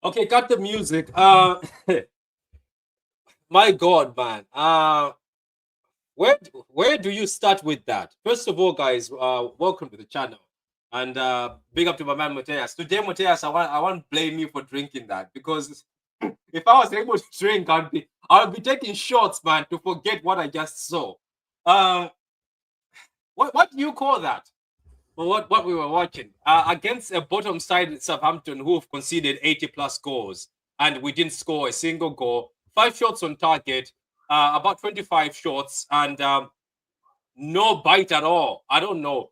Okay, cut the music. My God, man. Where where do you start with that? First of all, guys, welcome to the channel, and big up to my man Mateus. Today, Mateus, I want to blame you for drinking that because if I was able to drink, I'd be taking shots, man, to forget what I just saw. Um, what do you call that? Well, what we were watching against a bottom side Southampton who've conceded 80 plus goals, and we didn't score a single goal. 5 shots on target, about 25 shots, and no bite at all. I don't know.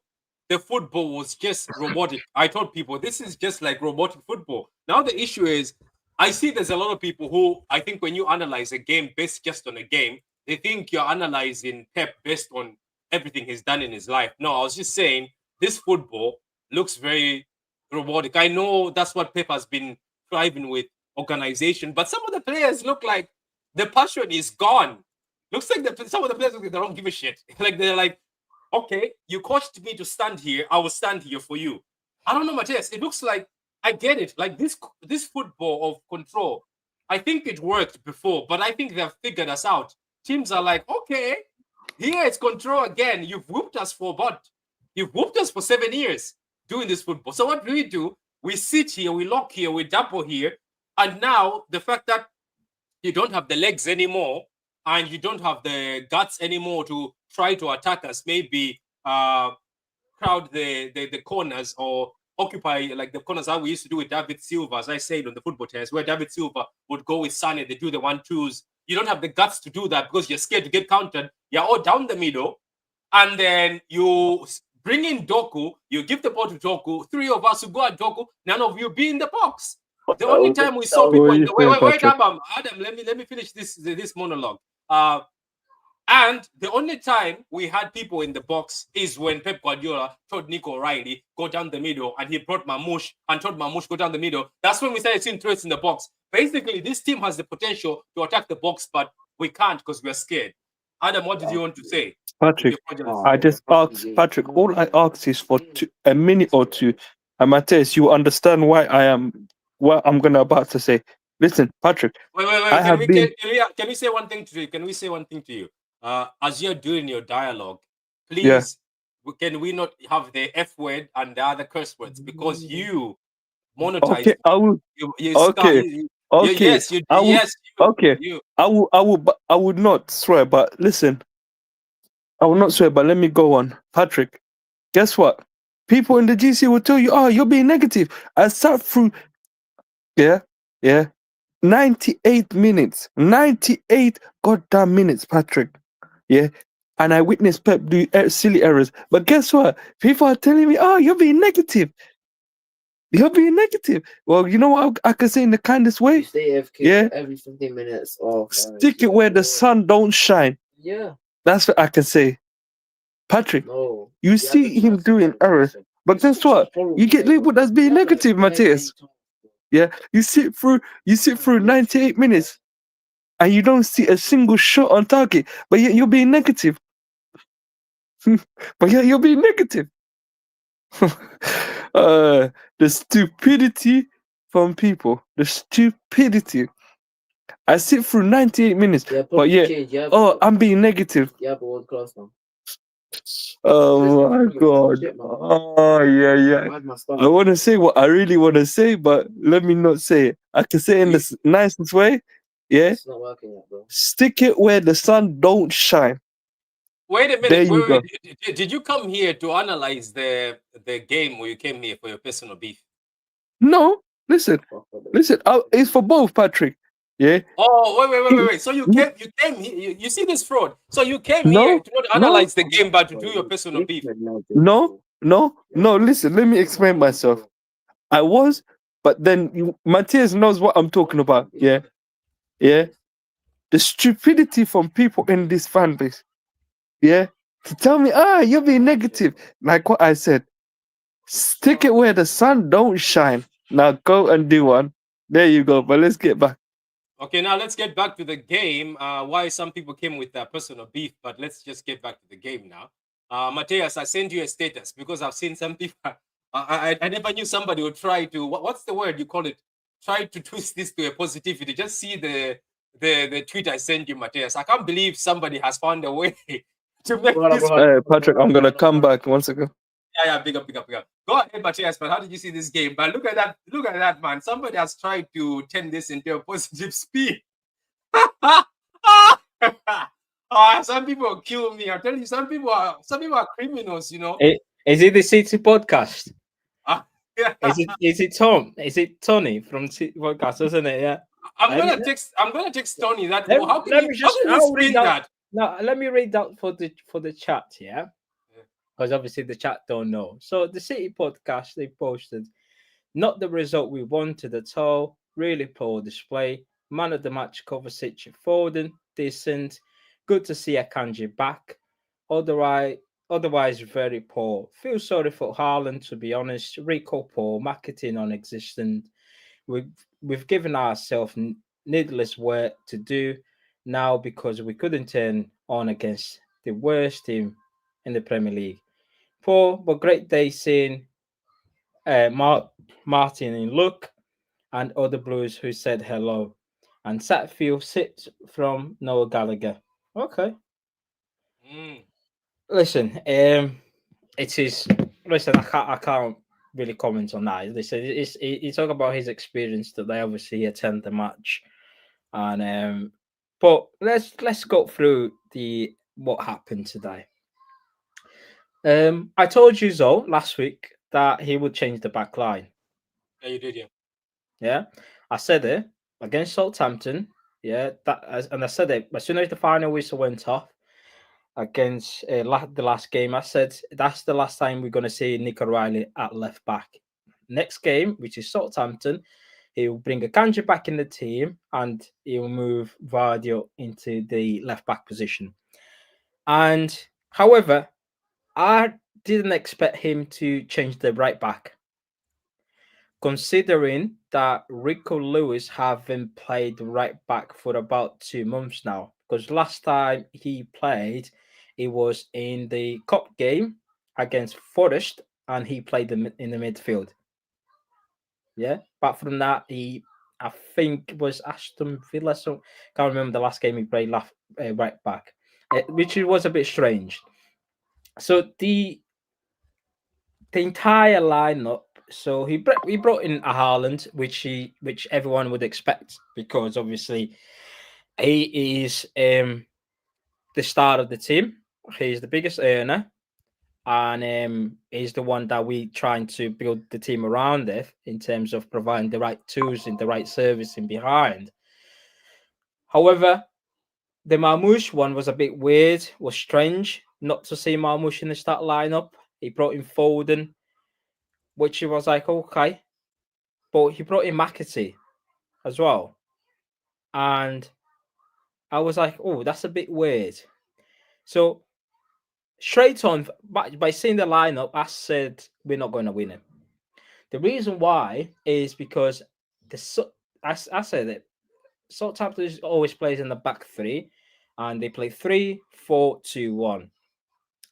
The football was just robotic. I told people this is just like robotic football. Now the issue is, I see there's a lot of people who I think when you analyze a game based just on a game, they think you're analyzing Pep based on everything he's done in his life. No, I was just saying this football looks very robotic. I know that's what Pep has been thriving with organization, but some of the players look like the passion is gone. Looks like some of the players they don't give a shit. Like they're like, okay, you coached me to stand here, I will stand here for you. I don't know, Matthias. It looks like I get it. Like this football of control. I think it worked before, but I think they've figured us out. Teams are like, okay, here it's control again. You've whooped us for 7 years doing this football. So what do? We sit here, we lock here, we double here, and now the fact that you don't have the legs anymore and you don't have the guts anymore to try to attack us, maybe crowd the corners or occupy like the corners that we used to do with David Silva, as I said on the football test, where David Silva would go with Sane, they do the 1-2s. You don't have the guts to do that because you're scared to get countered. You're all down the middle, and then you bring in Doku, you give the ball to Doku, three of us who go at Doku, none of you be in the box. The only time we saw people in the wait, Adam, let me finish this monologue. And the only time we had people in the box is when Pep Guardiola told Nico O'Reilly go down the middle, and he brought Mamouche and told Mamouche go down the middle. That's when we started seeing threats in the box. Basically, this team has the potential to attack the box, but we can't because we're scared. Adam, what did you want to say? Patrick, I just asked Patrick. All I asked is for a minute or two, and Matthias, you understand why I am what I'm gonna about to say. Listen, Patrick. Wait. Can we say one thing to you? Can we say one thing to you? As you're doing your dialogue, please, can we not have the F word and the other curse words because you monetize. Okay, I will. Okay. Yes, you. I will, Yes, you. okay. You. I would not swear, but listen, I will not swear, but let me go on. Patrick, guess what? People in the GC will tell you, oh, you're being negative. I sat through, yeah, 98 minutes. 98 goddamn minutes, Patrick. Yeah. And I witnessed Pep do silly errors. But guess what? People are telling me, oh, you're being negative. You're being negative. Well, you know what I can say in the kindest way? Every 15 minutes. Stick it where the sun don't shine. Yeah. That's what I can say. Patrick, you see him doing errors. But guess what? You get labeled as being negative, Matthias. Yeah. You sit through 98 minutes and you don't see a single shot on target. But yet you're being negative. But yet you're being negative. The stupidity from people. The stupidity. I sit through 98 minutes, but yeah, I'm being negative. Yeah, but world class now. Oh my God. Oh yeah. I want to say what I really want to say, but let me not say it. I can say it in the nicest way. Yeah. It's not working yet, bro. Stick it where the sun don't shine. Wait a minute. There you go. Did you come here to analyze the game, or you came here for your personal beef? No. Listen. It's for both, Patrick. Yeah. Oh, wait. So you came here. You see this fraud. So you came here to not analyze the game, but to do your personal beef. No. Listen, let me explain myself. I was, but then Matthias knows what I'm talking about. Yeah. The stupidity from people in this fan base. Yeah. To tell me, you're being negative. Like what I said. Stick it where the sun don't shine. Now go and do one. There you go. But let's get back. Okay, now let's get back to the game. Why some people came with their personal beef, but let's just get back to the game now. Matthias, I sent you a status because I've seen some people. I never knew somebody would try to. What's the word you call it? try to twist this to a positivity. Just see the tweet I sent you, Matthias. I can't believe somebody has found a way to make this. Patrick, I'm gonna come back once again. Yeah, big up. Go ahead, Matthias. But how did you see this game? But look at that, man. Somebody has tried to turn this into a positive spin. Some people will kill me. I'm telling you, some people are criminals. You know. Is it the City podcast? Yeah. Is it Tom? Is it Tony from City podcast? Isn't it? Yeah. I'm gonna text Tony that. How can you I'll spin that? No, let me read that for the chat. Yeah. Because obviously the chat don't know. So the City podcast, they posted, not the result we wanted at all. Really poor display. Man of the match, Kovacic, Foden, decent. Good to see Akanji back. Otherwise very poor. Feel sorry for Haaland, to be honest. Rico poor. Marketing non-existent. We've given ourselves needless work to do now because we couldn't turn on against the worst team in the Premier League. Poor but great day seeing Martin in Luke and other Blues who said hello. And Satfield sits from Noah Gallagher. Okay. Listen, it is. Listen, I can't really comment on that. Listen, he talk about his experience today. Obviously, he attended the match, and but let's go through what happened today. I told you so last week that he would change the back line. Yeah, you did, yeah. Yeah, I said it against Southampton. Yeah, and I said it as soon as the final whistle went off against the last game. I said that's the last time we're going to see Nick O'Reilly at left back. Next game, which is Southampton, he will bring Akanji back in the team and he will move Vardio into the left back position. And however, I didn't expect him to change the right back, considering that Rico Lewis haven't played right back for about 2 months now. Because last time he played, it was in the cup game against Forest, and he played in the midfield. Yeah, but from that, I think it was Aston Villa. So can't remember the last game he played right back, which was a bit strange. So the entire lineup. So he brought in a Haaland, which everyone would expect, because obviously he is the star of the team. He's the biggest earner, and he's the one that we trying to build the team around it in terms of providing the right tools and the right servicing behind. However, the Marmoush one was a bit weird, was strange not to see Marmoush in the start lineup. He brought in Foden, which he was like, okay. But he brought in McAtee as well. And I was like, oh, that's a bit weird. So straight on, by seeing the lineup, I said, we're not going to win it. The reason why is because I said it, Southampton always plays in the back three, and they play 3-4-2-1.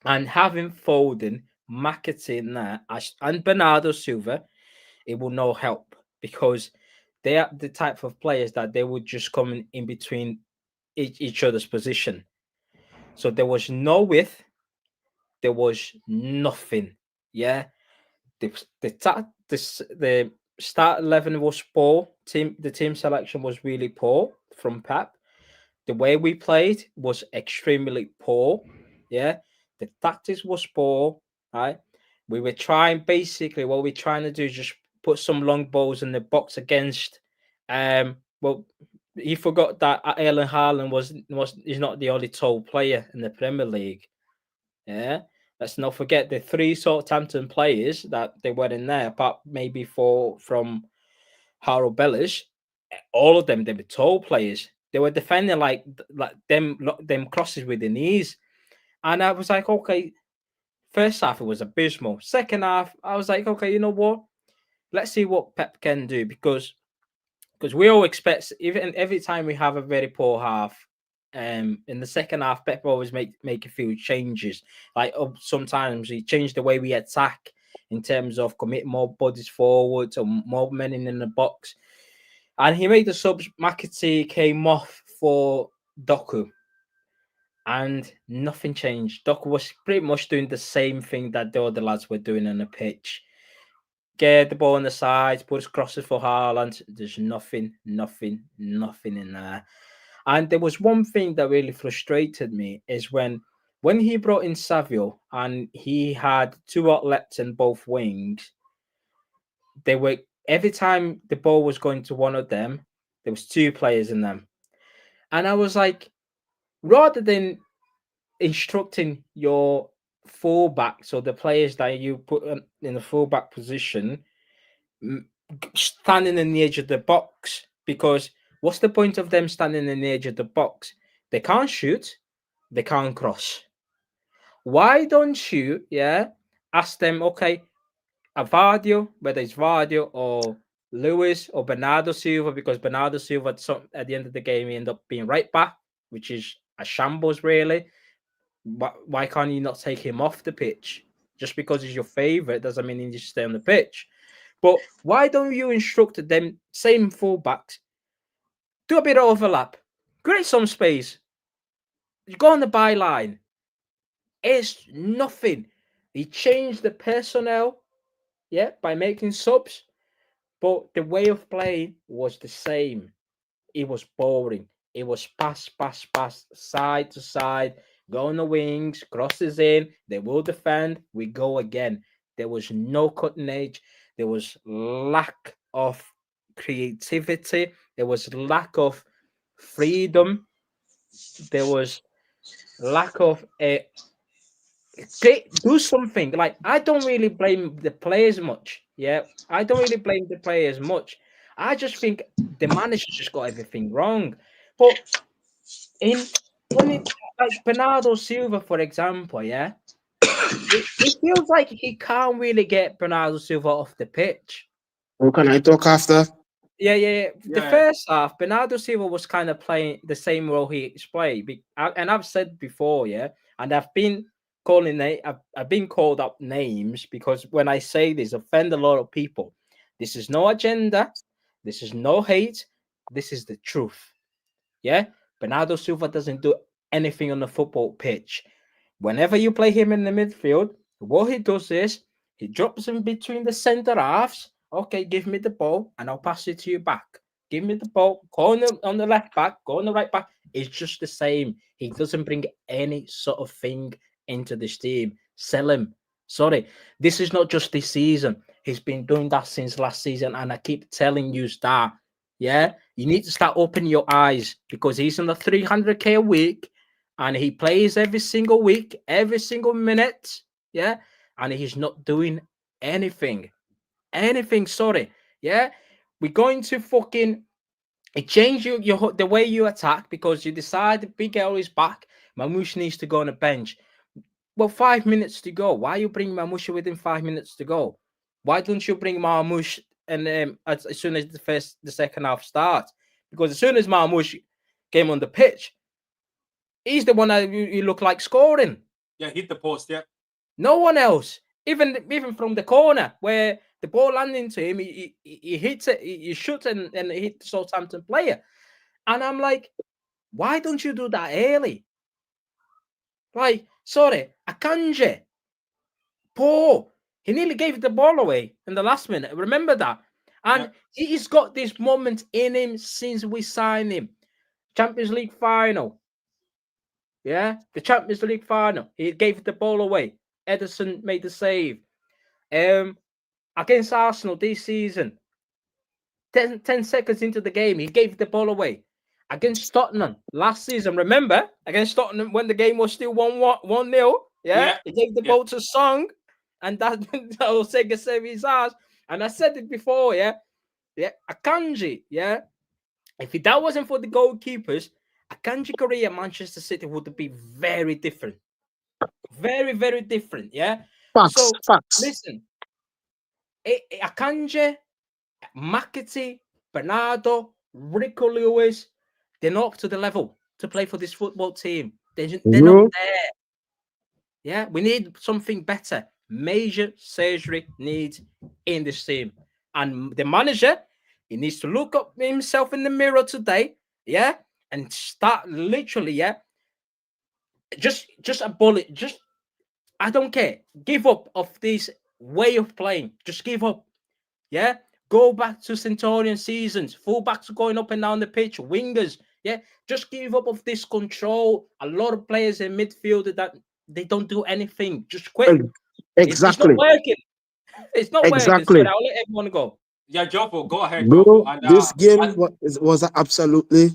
And having Foden, McAtee in there, and Bernardo Silva, it will no help, because they are the type of players that they would just come in between each other's position. So there was no width, there was nothing. Yeah, the start 11 was poor. The team selection was really poor from Pep. The way we played was extremely poor. Yeah, the tactics was poor. Right, we were trying, basically what we're trying to do is just put some long balls in the box against. Well, he forgot that Erling Haaland is not the only tall player in the Premier League. Yeah, let's not forget the 3 Southampton players that they were in there, apart maybe from Harold Bellish. All of them, they were tall players. They were defending like them crosses with the knees, and I was like, okay. First half it was abysmal. Second half, I was like, okay, you know what? Let's see what Pep can do, because we all expect, even every time we have a very poor half, in the second half, Pep always make a few changes. Like sometimes he changed the way we attack in terms of commit more bodies forward or more men in the box. And he made the subs. McAtee came off for Doku, and nothing changed. Doku was pretty much doing the same thing that the other lads were doing on the pitch. Get the ball on the sides, put his crosses for Haaland. There's nothing in there. And there was one thing that really frustrated me is when he brought in Savio and he had two outlets in both wings. They were every time the ball was going to one of them, there was two players in them, and I was like, rather than instructing your fullbacks or the players that you put in the fullback position, standing in the edge of the box, because what's the point of them standing in the edge of the box? They can't shoot, they can't cross. Why don't you, ask them, okay, Vardio, whether it's Vardio or Lewis or Bernardo Silva, because Bernardo Silva at the end of the game he ended up being right back, which is a shambles really. Why can't you not take him off the pitch? Just because he's your favorite doesn't mean he needs to stay on the pitch. But why don't you instruct them same fullbacks? Do a bit of overlap, create some space. You go on the byline. It's nothing. He changed the personnel, by making subs, but the way of playing was the same. It was boring. It was pass, side to side, go on the wings, crosses in, they will defend, we go again. There was no cutting edge. There was lack of creativity. There was lack of freedom. There was lack of do something. Like, I don't really blame the players much. I don't really blame the players much. I just think the manager just got everything wrong. But like Bernardo Silva, for example, it feels like he can't really get Bernardo Silva off the pitch. Or can I talk after? Yeah. The first half, Bernardo Silva was kind of playing the same role he's played. And I've said before, and I've been I've been called up names because when I say this, offend a lot of people. This is no agenda. This is no hate. This is the truth. Bernardo Silva doesn't do anything on the football pitch. Whenever you play him in the midfield, what he does is he drops in between the centre halves. Okay, give me the ball and I'll pass it to you back. Give me the ball, go on the left back, go on the right back. It's just the same. He doesn't bring any sort of thing into this team. Sell him. Sorry, this is not just this season. He's been doing that since last season, and I keep telling you that. You need to start opening your eyes because he's on the 300k a week, and he plays every single week, every single minute. And he's not doing anything. Sorry. We're going to fucking change the way you attack because you decide Big L is back. Mamouche needs to go on the bench. Well, 5 minutes to go. Why you bring Mamouche within 5 minutes to go? Why don't you bring Mamouche and as soon as the second half starts? Because as soon as Mamouche came on the pitch, he's the one that you look like scoring. Yeah, hit the post. Yeah. No one else. Even from the corner where the ball landed into him, he hits it, he shoots and hit the Southampton player. And I'm like, why don't you do that early? Like, sorry, Akanji, poor. He nearly gave the ball away in the last minute. Remember that? And he's got this moment in him since we signed him. Champions League final. The Champions League final. He gave the ball away. Ederson made the save. Against Arsenal this season, 10 seconds into the game, he gave the ball away. Against Tottenham last season, remember? Against Tottenham when the game was still 1-0. He gave the ball to Song, and that was Sega save his ass. And I said it before, Akanji, if that wasn't for the goalkeepers, Akanji career at Manchester City would be very different. Very, very different, Facts. Listen, Akanji, McAtee, Bernardo, Rico Lewis, they're not up to the level to play for this football team. They're not there. We need something better. Major surgery needs in this team. And the manager He needs to look up himself in the mirror today, yeah, and start literally, yeah, just a bullet, just I don't care. Give up of this way of playing. Just give up. Yeah. Go back to Centurion seasons. Fullbacks going up and down the pitch. Wingers. Yeah. Just give up of this control. A lot of players in midfield that they don't do anything. Just quit. It's not Exactly. working. It's not working. Exactly. So I'll let everyone go. Yeah, Jopo, go ahead, Bro, Jopo. And this game was an absolutely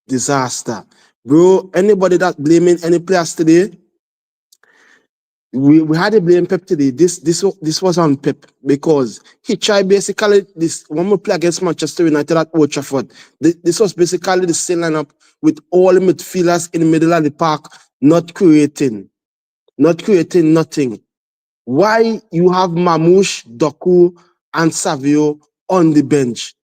disaster. Bro, anybody that blaming any players today, we had to blame Pep today. This was on Pep because he tried basically this when we play against Manchester United at Old Trafford. This was basically the same lineup with all the midfielders in the middle of the park, not creating nothing. Why you have Mamouche, Doku, and Savio on the bench?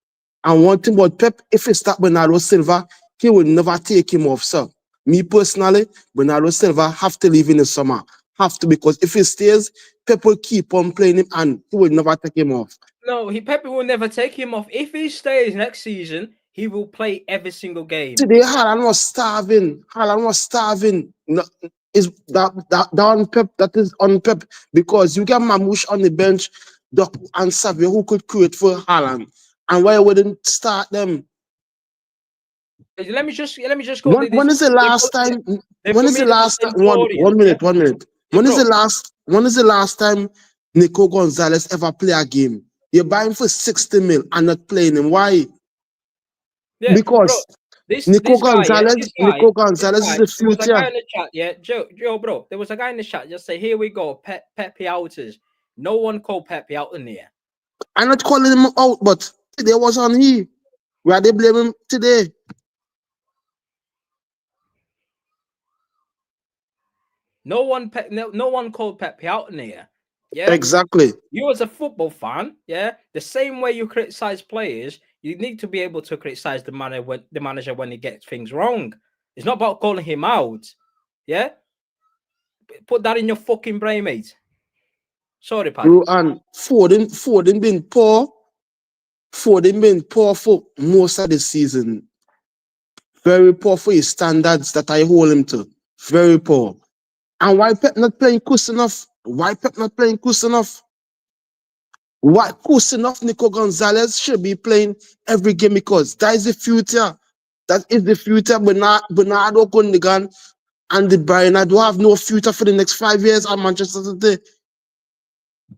And one thing about Pep, if he start Bernardo Silva, he will never take him off, sir. Me personally, Bernardo Silva have to leave in the summer. Have to, because if he stays, Pep will keep on playing him and he will never take him off. No, Pep will never take him off. If he stays next season, he will play every single game. Today, Haaland was starving. No, is that on Pep? That is on Pep because you get Mamouche on the bench, Doc and Savio who could create for Haaland, and why wouldn't start them? Let me just go. When is the last time? When is the last time? One minute. When is the last time Nico Gonzalez ever play a game? You're buying for 60 mil and not playing him. Why? Yeah, because bro, Nico Gonzalez is the future. There was a guy in the chat, yeah, Joe, bro. There was a guy in the chat just say, "Here we go, Pepe outers." No one called Pepe out in there. I'm not calling him out, but today was on he. Where they blame him today? No one called Pepe out in here. Yeah, exactly. You as a football fan, yeah, the same way you criticize players, you need to be able to criticize the manager when he gets things wrong. It's not about calling him out. Yeah, put that in your fucking brain, mate. Sorry, Paddy. Bro, and Foden been poor. Foden been poor for most of the season. Very poor for his standards that I hold him to. Very poor. And why Pep not playing Kusanov? Why Kusanov, Nico Gonzalez should be playing every game because that is the future. That is the future. Bernardo Gundogan and De Bruyne do have no future for the next 5 years at Manchester City.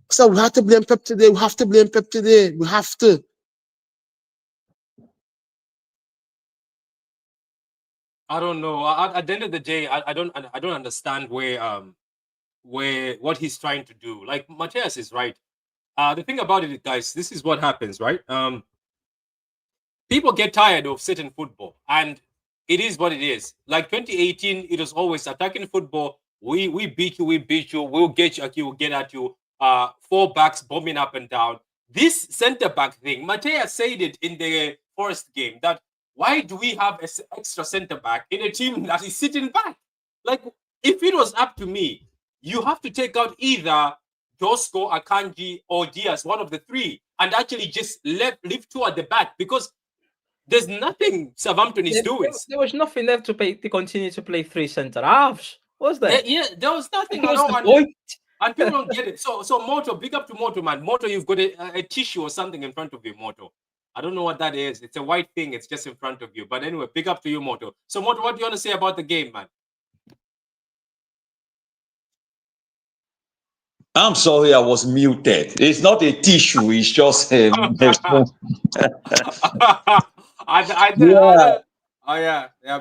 So we have to blame Pep today. We have to. I don't know. At the end of the day, I don't understand where what he's trying to do. Like Matthias is right. The thing about it, guys, this is what happens, right? People get tired of certain football, and it is what it is. Like 2018, it was always attacking football. We beat you, we'll get you, we'll get at you. 4 backs bombing up and down. This center back thing, Matthias said it in the first game that why do we have an extra center back in a team that is sitting back? Like, if it was up to me, you have to take out either Josko, Akanji, or Diaz, one of the 3, and actually just leave 2 at the back because there's nothing Southampton is doing. There was nothing left to continue to play 3 centre halves, was there? Yeah, there was nothing at all. And people don't get it. So Moto, big up to Moto, man. Moto, you've got a tissue or something in front of you, Moto. I don't know what that is. It's a white thing. It's just in front of you. But anyway, big up to you, Moto. So, Moto, what do you want to say about the game, man? I'm sorry, I was muted. It's not a tissue. It's just I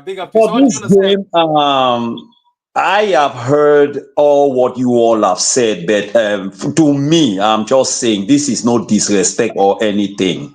big up to for this game. I have heard all what you all have said, but to me, I'm just saying this is no disrespect or anything.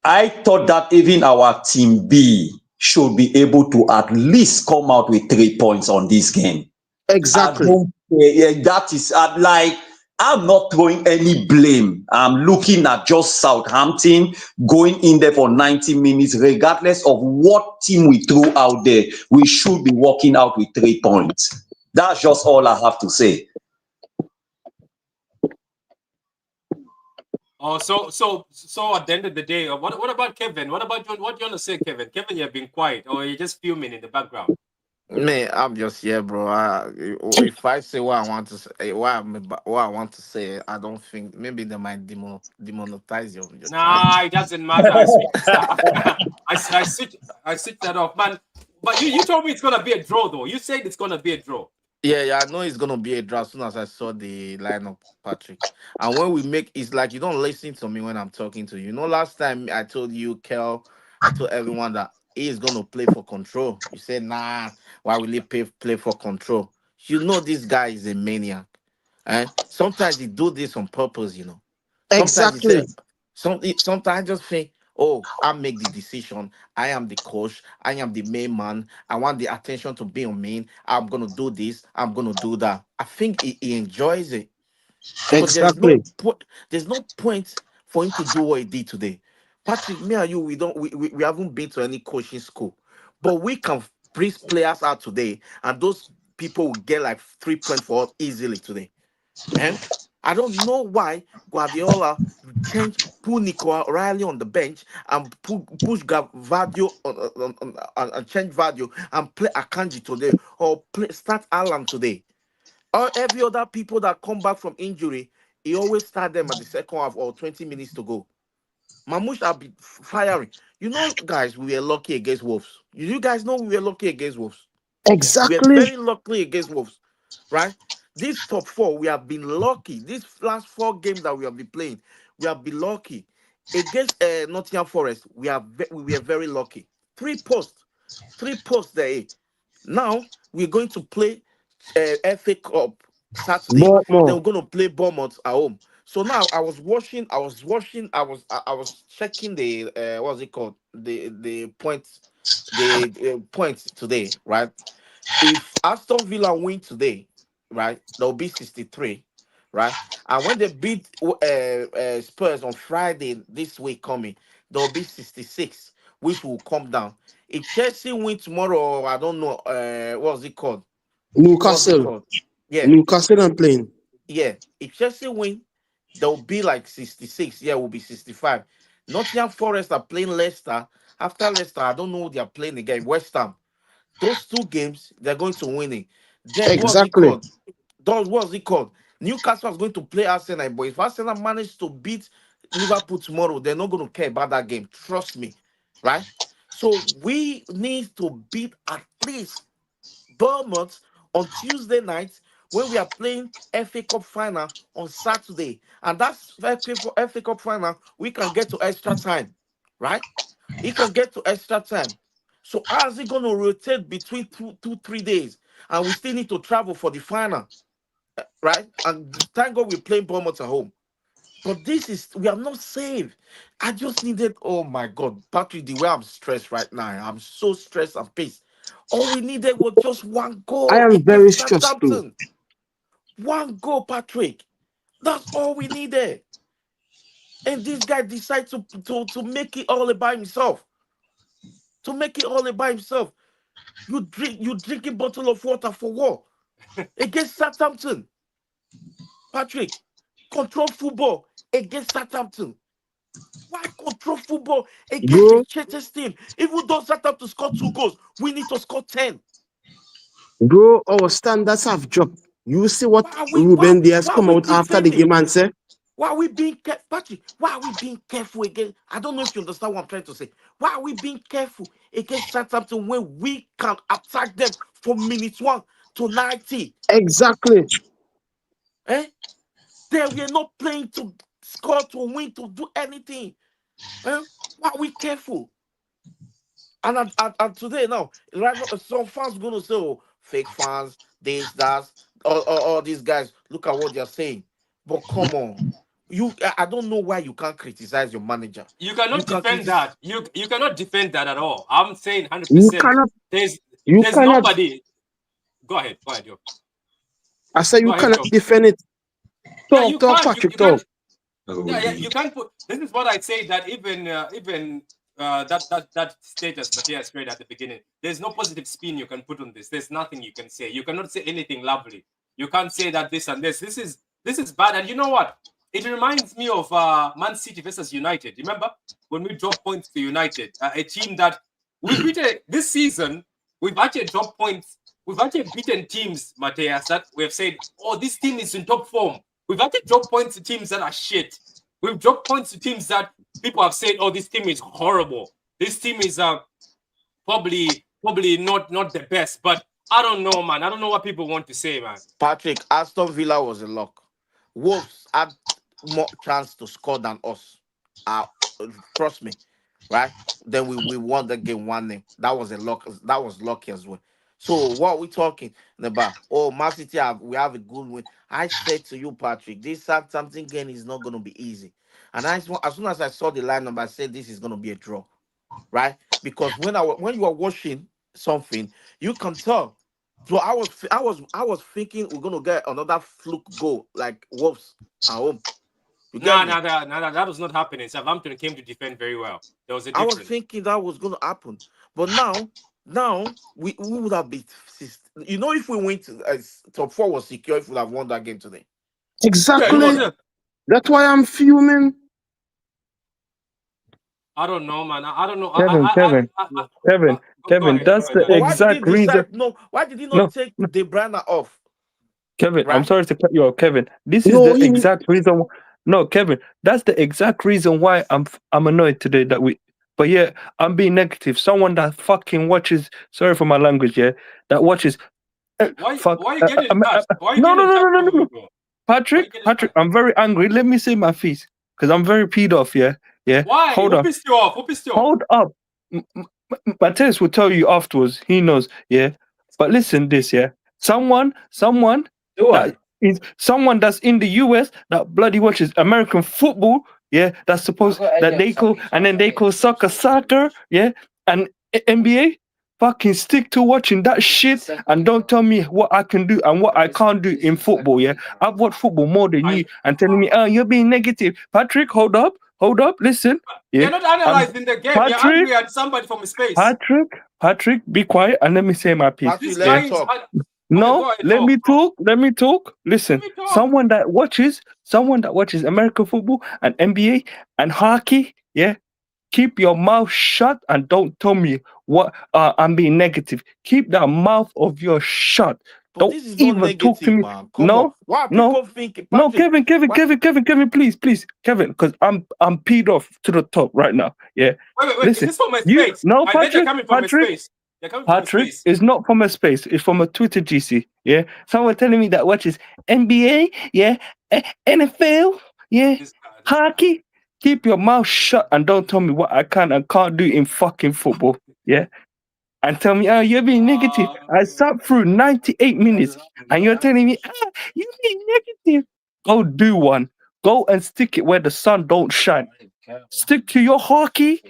I thought that even our team B should be able to at least come out with 3 points on this game. Exactly. That is like, I'm not throwing any blame. I'm looking at just Southampton going in there for 90 minutes, regardless of what team we threw out there. We should be walking out with 3 points. That's just all I have to say. Oh, so at the end of the day, what about Kevin? What about you? What do you want to say, Kevin? Kevin, you've been quiet, or you're just fuming in the background. Me, I'm just here, bro. If I say what I want to say, what I want to say, I don't think maybe they might demonetize your channel. Nah, it doesn't matter. I switch that off, man. But you told me it's gonna be a draw, though. You said it's gonna be a draw. Yeah, I know it's gonna be a draw as soon as I saw the lineup, Patrick. And when we make, it's like you don't listen to me when I'm talking to you. You know, last time I told you, Kel, I told everyone that he is gonna play for control. You said, nah, why will he play for control? You know, this guy is a maniac. And sometimes he do this on purpose, you know. Sometimes he Exactly. say sometimes I just think, oh, I make the decision. I am the coach. I am the main man. I want the attention to be on me. I'm gonna do this. I'm gonna do that. I think he enjoys it because Exactly. there's no point for him to do what he did today. Patrick, me and you, we haven't been to any coaching school, but we can bring players out today, and those people will get like 3 points for us easily today. And I don't know why Guardiola put Nico Riley on the bench and push Vadio and change Vadio and play Akanji today or start Alan today. Or every other people that come back from injury, he always start them at the second half or 20 minutes to go. Mamouche have been firing. You know, guys, we were lucky against Wolves. You guys know we were lucky against Wolves. We are Exactly. very lucky against Wolves, right? This top four, we have been lucky. These last 4 games that we have been playing, we have been lucky. Against Nottingham Forest, we were very lucky. 3 posts there. Now we're going to play FA Cup Saturday. But Then more. we're going to play Bournemouth at home. So now I was checking the what's it called, the points, the points today, right? If Aston Villa win today, right, they'll be 63, right? And when they beat Spurs on Friday this week coming, they'll be 66, which will come down. If Chelsea win tomorrow, I don't know, what's it called? What's it Newcastle. called? Yeah, Newcastle and playing. yeah. If Chelsea win, they'll be like 66. Yeah, will be 65. Nottingham Forest are playing Leicester. After Leicester, I don't know who they are playing again. West Ham. Those 2 games, they're going to win it. Then what's it Exactly. called? What's it called? Newcastle is going to play Arsenal, but if Arsenal manage to beat Liverpool tomorrow, they're not going to care about that game. Trust me, right? So we need to beat at least Bournemouth on Tuesday night when we are playing FA Cup final on Saturday, and that's FA Cup final. We can get to extra time, right? He can get to extra time. So how is he going to rotate between 3 days? And we still need to travel for the final, right? And thank God we're playing Bournemouth at home. But we are not safe. I just needed, oh my God, Patrick, the way I'm stressed right now, I'm so stressed and pissed. All we needed was just 1 I goal am very against stressed too. Southampton. 1 goal, Patrick. That's all we needed. And this guy decided to make it all about himself. To make it all about himself. You drink a bottle of water for what? Against Southampton. Patrick, control football against Southampton. Why control football against the Bro, greatest team? Even though Southampton score 2 goals, we need to score 10. bro, our standards have dropped. You see what Why are we Ruben Diaz why are come we out after the defending? game and say? Why are we being careful? Patrick, why are we being careful again? I don't know if you understand what I'm trying to say. Why are we being careful against Southampton when we can attack them from minute 1 to 90? Exactly. Eh? Then we are not playing to score, to win, to do anything. Eh? Why are we careful? And today now, right now, some fans gonna say, "Oh, fake fans, this, that, all these guys. Look at what they're saying." But come on, I don't know why you can't criticize your manager. You You cannot can defend criticize. that. You cannot defend that at all. I'm saying You 100%. cannot, There's you there's cannot, nobody. Go ahead, Joe. I say Go you ahead, cannot Joe. defend it. Yeah, you Talk, can't. Patrick, You talk. can't. Yeah, you can't put. This is what I say, that even that status that he has read at the beginning. There's no positive spin you can put on this. There's nothing you can say. You cannot say anything lovely. You can't say that this and this. This is bad. And you know what? It reminds me of Man City versus United. Remember when we dropped points to United, a team that we've beaten this season. We've actually dropped points. We've actually beaten teams, Mateus, that we have said, oh, this team is in top form. We've actually dropped points to teams that are shit. We've dropped points to teams that people have said, oh, this team is horrible. This team is probably not the best. But I don't know, man. I don't know what people want to say, man. Patrick, Aston Villa was a lock. Wolves had more chance to score than us. Trust me, right? Then we won the game 1-0. That was a lock. That was lucky as well. So what we talking about? Oh, Man City we have a good win. I said to you, Patrick, this Southampton game is not going to be easy. And as soon as I saw the lineup, I said this is going to be a draw, right? Because when you are watching something, you can tell. So I was thinking we're gonna get another fluke goal like Wolves at home. That was not happening. Southampton came to defend very well. There was a difference. I was thinking that was gonna happen, but now we would have beat. You know, if we went top 4 was secure, if we would have won that game today. Exactly. Yeah. That's why I'm fuming. I don't know, man. I don't know. Kevin, that's the exact reason. Why did he not take De Bruyne off? Kevin, Right? I'm sorry to cut you off, Kevin. This is the exact reason. No, Kevin, that's the exact reason why I'm annoyed today that we. But yeah, I'm being negative. Someone that fucking watches. Sorry for my language, yeah. That watches. Why are you getting touched? No. Patrick, I'm very angry. Let me say my piece because I'm very peed off. Yeah. Why? Who pissed you off? Hold up. Mateus will tell you afterwards. He knows. Yeah. But listen, this. Yeah. Someone that's in the US that bloody watches American football. Yeah. That's supposed that they call and then they call soccer. Yeah. And NBA. Fucking stick to watching that shit and don't tell me what I can do and what I can't do in football, yeah? I've watched football more than you and telling me, oh, you're being negative. Patrick, hold up, listen. Yeah? You're not analyzing the game. You're angry at somebody from a space. Patrick, be quiet and let me say my piece. Patrick, let me talk. No, let me talk. Listen, someone that watches American football and NBA and hockey, yeah? Keep your mouth shut and don't tell me what I'm being negative. Keep that mouth of yours shut. But don't this is even not talk to me. man. No, why no, people think, no, Patrick, Kevin, please, Kevin, because I'm peed off to the top right now. Yeah. Wait. Listen, This is from a space. No, I bet you're coming from a space. Patrick is not from a space. It's from a Twitter GC. Yeah. Someone telling me that watches NBA. Yeah. NFL. Yeah. Hockey. Keep your mouth shut and don't tell me what I can and can't do in fucking football. Yeah. And tell me, oh, you're being negative. I sat through 98 minutes and you're telling me, you're being negative. Go do one. Go and stick it where the sun don't shine. Stick to your hockey,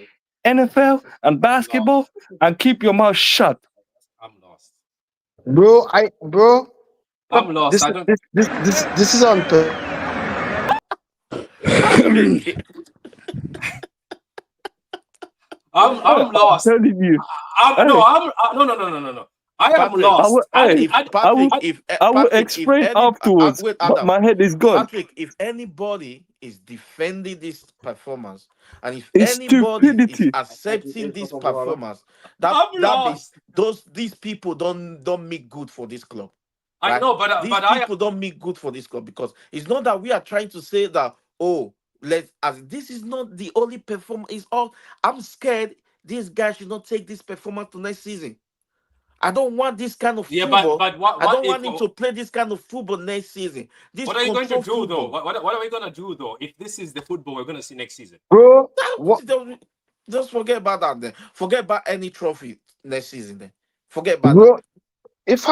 NFL, and basketball and keep your mouth shut. I'm lost. Bro. I'm lost. This is on purpose. I'm lost. I'm telling you. No. I am lost. I will explain afterwards. But my head is gone. Patrick, if anybody is defending this performance and if It's anybody stupidity. is accepting this performance, these people don't make good for this club. Right? I know, but these people don't make good for this club because it's not that we are trying to say that this is not the only performance. I'm scared this guy should not take this performance to next season. I don't want this kind of football. But I don't want him to play this kind of football next season. What are you going to do though? What are we going to do though if this is the football we're going to see next season? Bro, just forget about that then. Forget about any trophy next season then. Forget about bro, that. If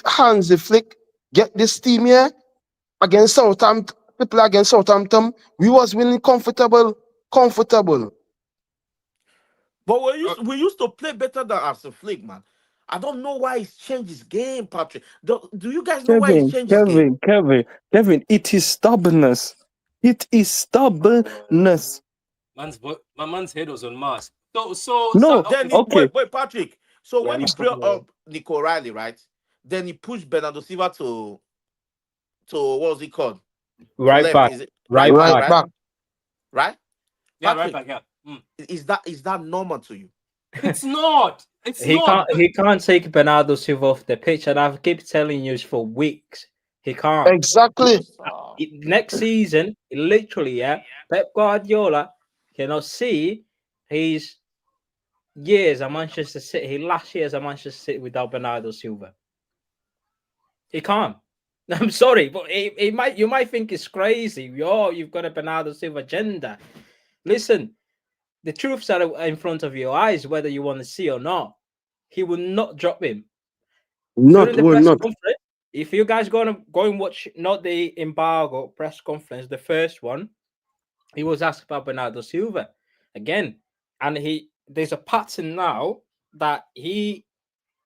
Hansi Flick get this team here against Southampton, we was winning comfortable. But we used to play better than Hansi Flick, man. I don't know why he's changed his game, Patrick. Do you guys know why he's changed his game? Kevin, it is stubbornness. My man's head was on Mars. Wait, Patrick. So when he brought up Nico O'Reilly, right? Then he pushed Bernardo Silva to what was he called? Right left, back. is it Right Right back. back. Right? Yeah, right Patrick, back. Yeah. is that normal to you? It's not. It's He not. can't take Bernardo Silva off the pitch, and I keep telling you for weeks he can't. Exactly. Next season, literally, yeah, Pep Guardiola cannot see his years at Manchester City, his last years at Manchester City without Bernardo Silva. He can't. I'm sorry, but you might think it's crazy. You've got a Bernardo Silva agenda. Listen, the truths are in front of your eyes, whether you want to see or not. He will not drop him. Not, During the will press not. conference, if you guys go and watch not the embargo press conference, the first one, he was asked about Bernardo Silva again, and there's a pattern now that he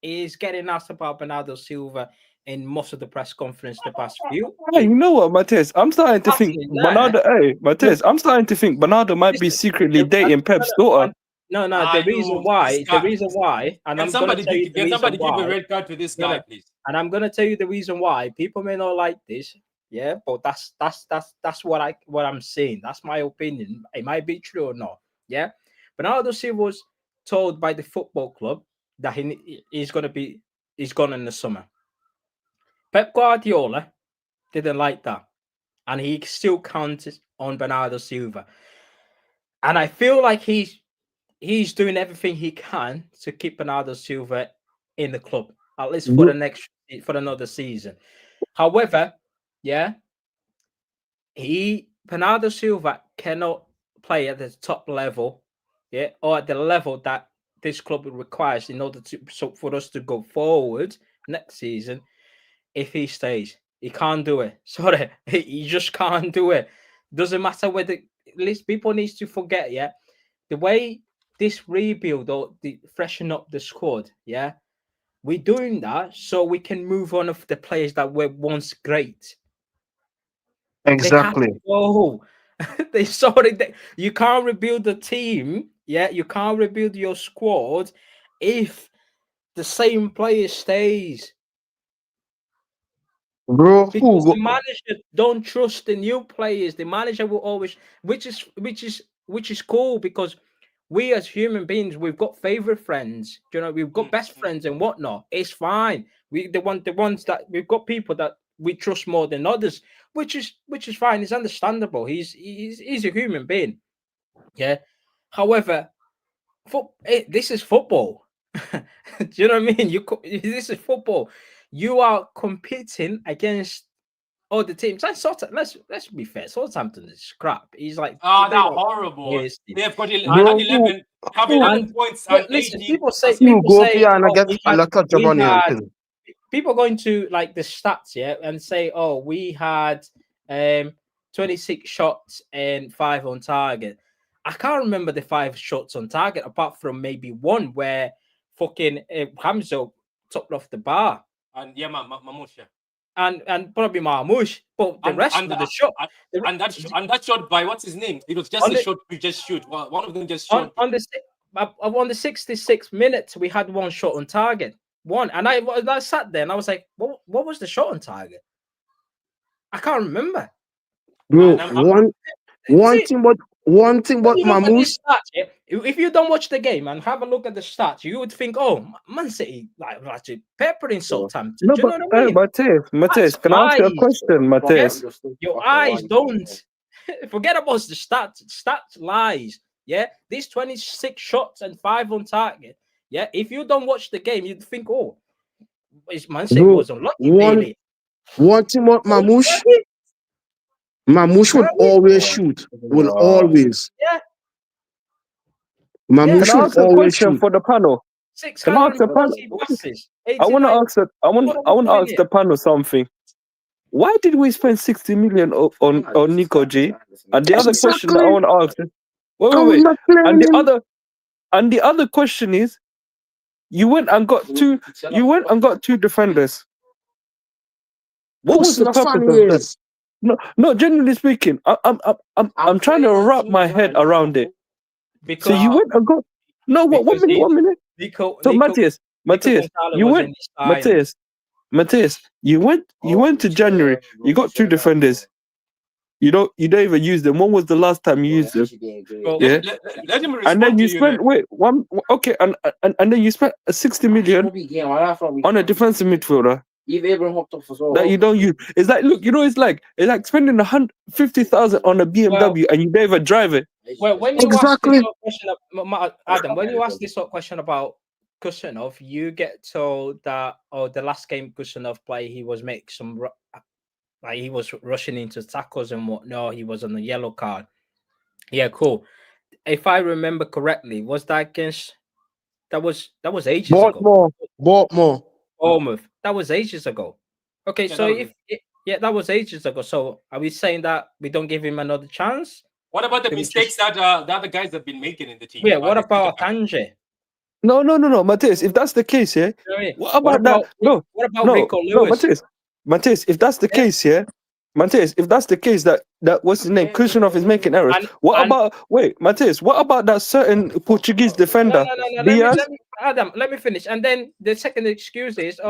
is getting asked about Bernardo Silva in most of the press conference the past few. Hey, you know what, Mateus? I'm starting to think Pattern there. Bernardo. Hey, Mateus, I'm starting to think Bernardo might be Listen, secretly dating Pep's daughter. No, Ah, the reason you, why, this guy. and Can I'm gonna somebody tell you give, the can reason somebody give a why, red card to this No, guy, no. please? and I'm gonna tell you the reason why. People may not like this, yeah, but that's what I'm saying. That's my opinion. It might be true or not, yeah. Bernardo Silva was told by the football club that he's gone in the summer. Pep Guardiola didn't like that, and he still counted on Bernardo Silva. And I feel like he's doing everything he can to keep Bernardo Silva in the club, at least for for another season. However, yeah, Bernardo Silva cannot play at the top level, yeah, or at the level that this club requires in order for us to go forward next season. If he stays, he can't do it. Sorry, he just can't do it. Doesn't matter whether, at least people need to forget, yeah, the way this rebuild or the freshen up the squad, yeah, we're doing that so we can move on of the players that were once great. They have Exactly. to go. They sorry that you can't rebuild the team, yeah, you can't rebuild your squad if the same player stays. Bro, Because the manager don't trust the new players. The manager will always, which is cool, because we as human beings, we've got favorite friends. You know, we've got best friends and whatnot. It's fine. The ones that we've got people that we trust more than others, which is fine. It's understandable. He's a human being. Yeah. However, this is football. Do you know what I mean? This is football. You are competing against other teams. Let's be fair. Southampton is crap. He's like, They're don't- horrible. Yes. They've got Bro, 11, have 11 points and listen, 18. people say, you go oh, here and I get a lot of we job on had- here. people going to like the stats, yeah, and say, oh, we had 26 shots and 5 on target. I can't remember the 5 shots on target apart from maybe one where fucking Hamza topped off the bar. And yeah, Mamusha. And probably Marmoush, but the rest of the shot, and that shot by what's his name? It was just a shot we just shoot. Well, one of them just shot. On the 66th minute, we had one shot on target. One, and I sat there and I was like, what was the shot on target? I can't remember. Bro, one thing about Mamouche. If you don't watch the game and have a look at the stats, you would think, oh, Man City like peppering Southampton. No, Do you know what I mean? Mateus, can I ask you a question, Mateus? Your eyes don't forget about the stats. Stats lies. Yeah, these 26 shots and 5 on target. Yeah, if you don't watch the game, you'd think, oh, Man City was unlucky. Really. One thing about Mamouche would always shoot. Will always. Yeah. Mamouche Can I would ask a always question shoot. for the panel? Can I ask the panel? 640 passes. I want to ask that. I want to ask the panel something. Why did we spend 60 million on Nico G? And the other question that I want to ask is, wait. And the other question is, you went and got two defenders. What was the purpose of that? No. Generally speaking, I'm trying to wrap my head around it. Because So you went and got 1 minute. So Matthias, you went to January. You got 2 defenders. You don't even use them. When was the last time you used them? Well, Yeah. Let him And respond then to you you. spent okay, and then you spent 60 million on a defensive midfielder You've even hopped off as well. that you don't use. It's like, look, you know, it's like spending 150,000 on a BMW and you don't even drive it. Well, when you Exactly. ask this sort of question, Adam, when you ask this sort of question about Kusanov, you get told that the last game Kusanov played, he was making some like he was rushing into tackles and whatnot. He was on a yellow card. Yeah, cool. If I remember correctly, was that against that was ages ago. Baltimore. Bournemouth. That was ages ago. Okay, Yeah, so that was- that was ages ago. So are we saying that we don't give him another chance? What about the They would mistakes that the other guys have been making in the team? Yeah, what The about centre-back? Kanje? No, Matthias, if that's the case, yeah. What about that? No, What about no, Rico Lewis? Matthias, if that's the Yeah. case, yeah. Matthias, if that's the case, that what's his name, Kusanov is making errors. Matthias, what about that certain Portuguese defender, No. Diaz? Let me, Adam, let me finish. And then the second excuse is,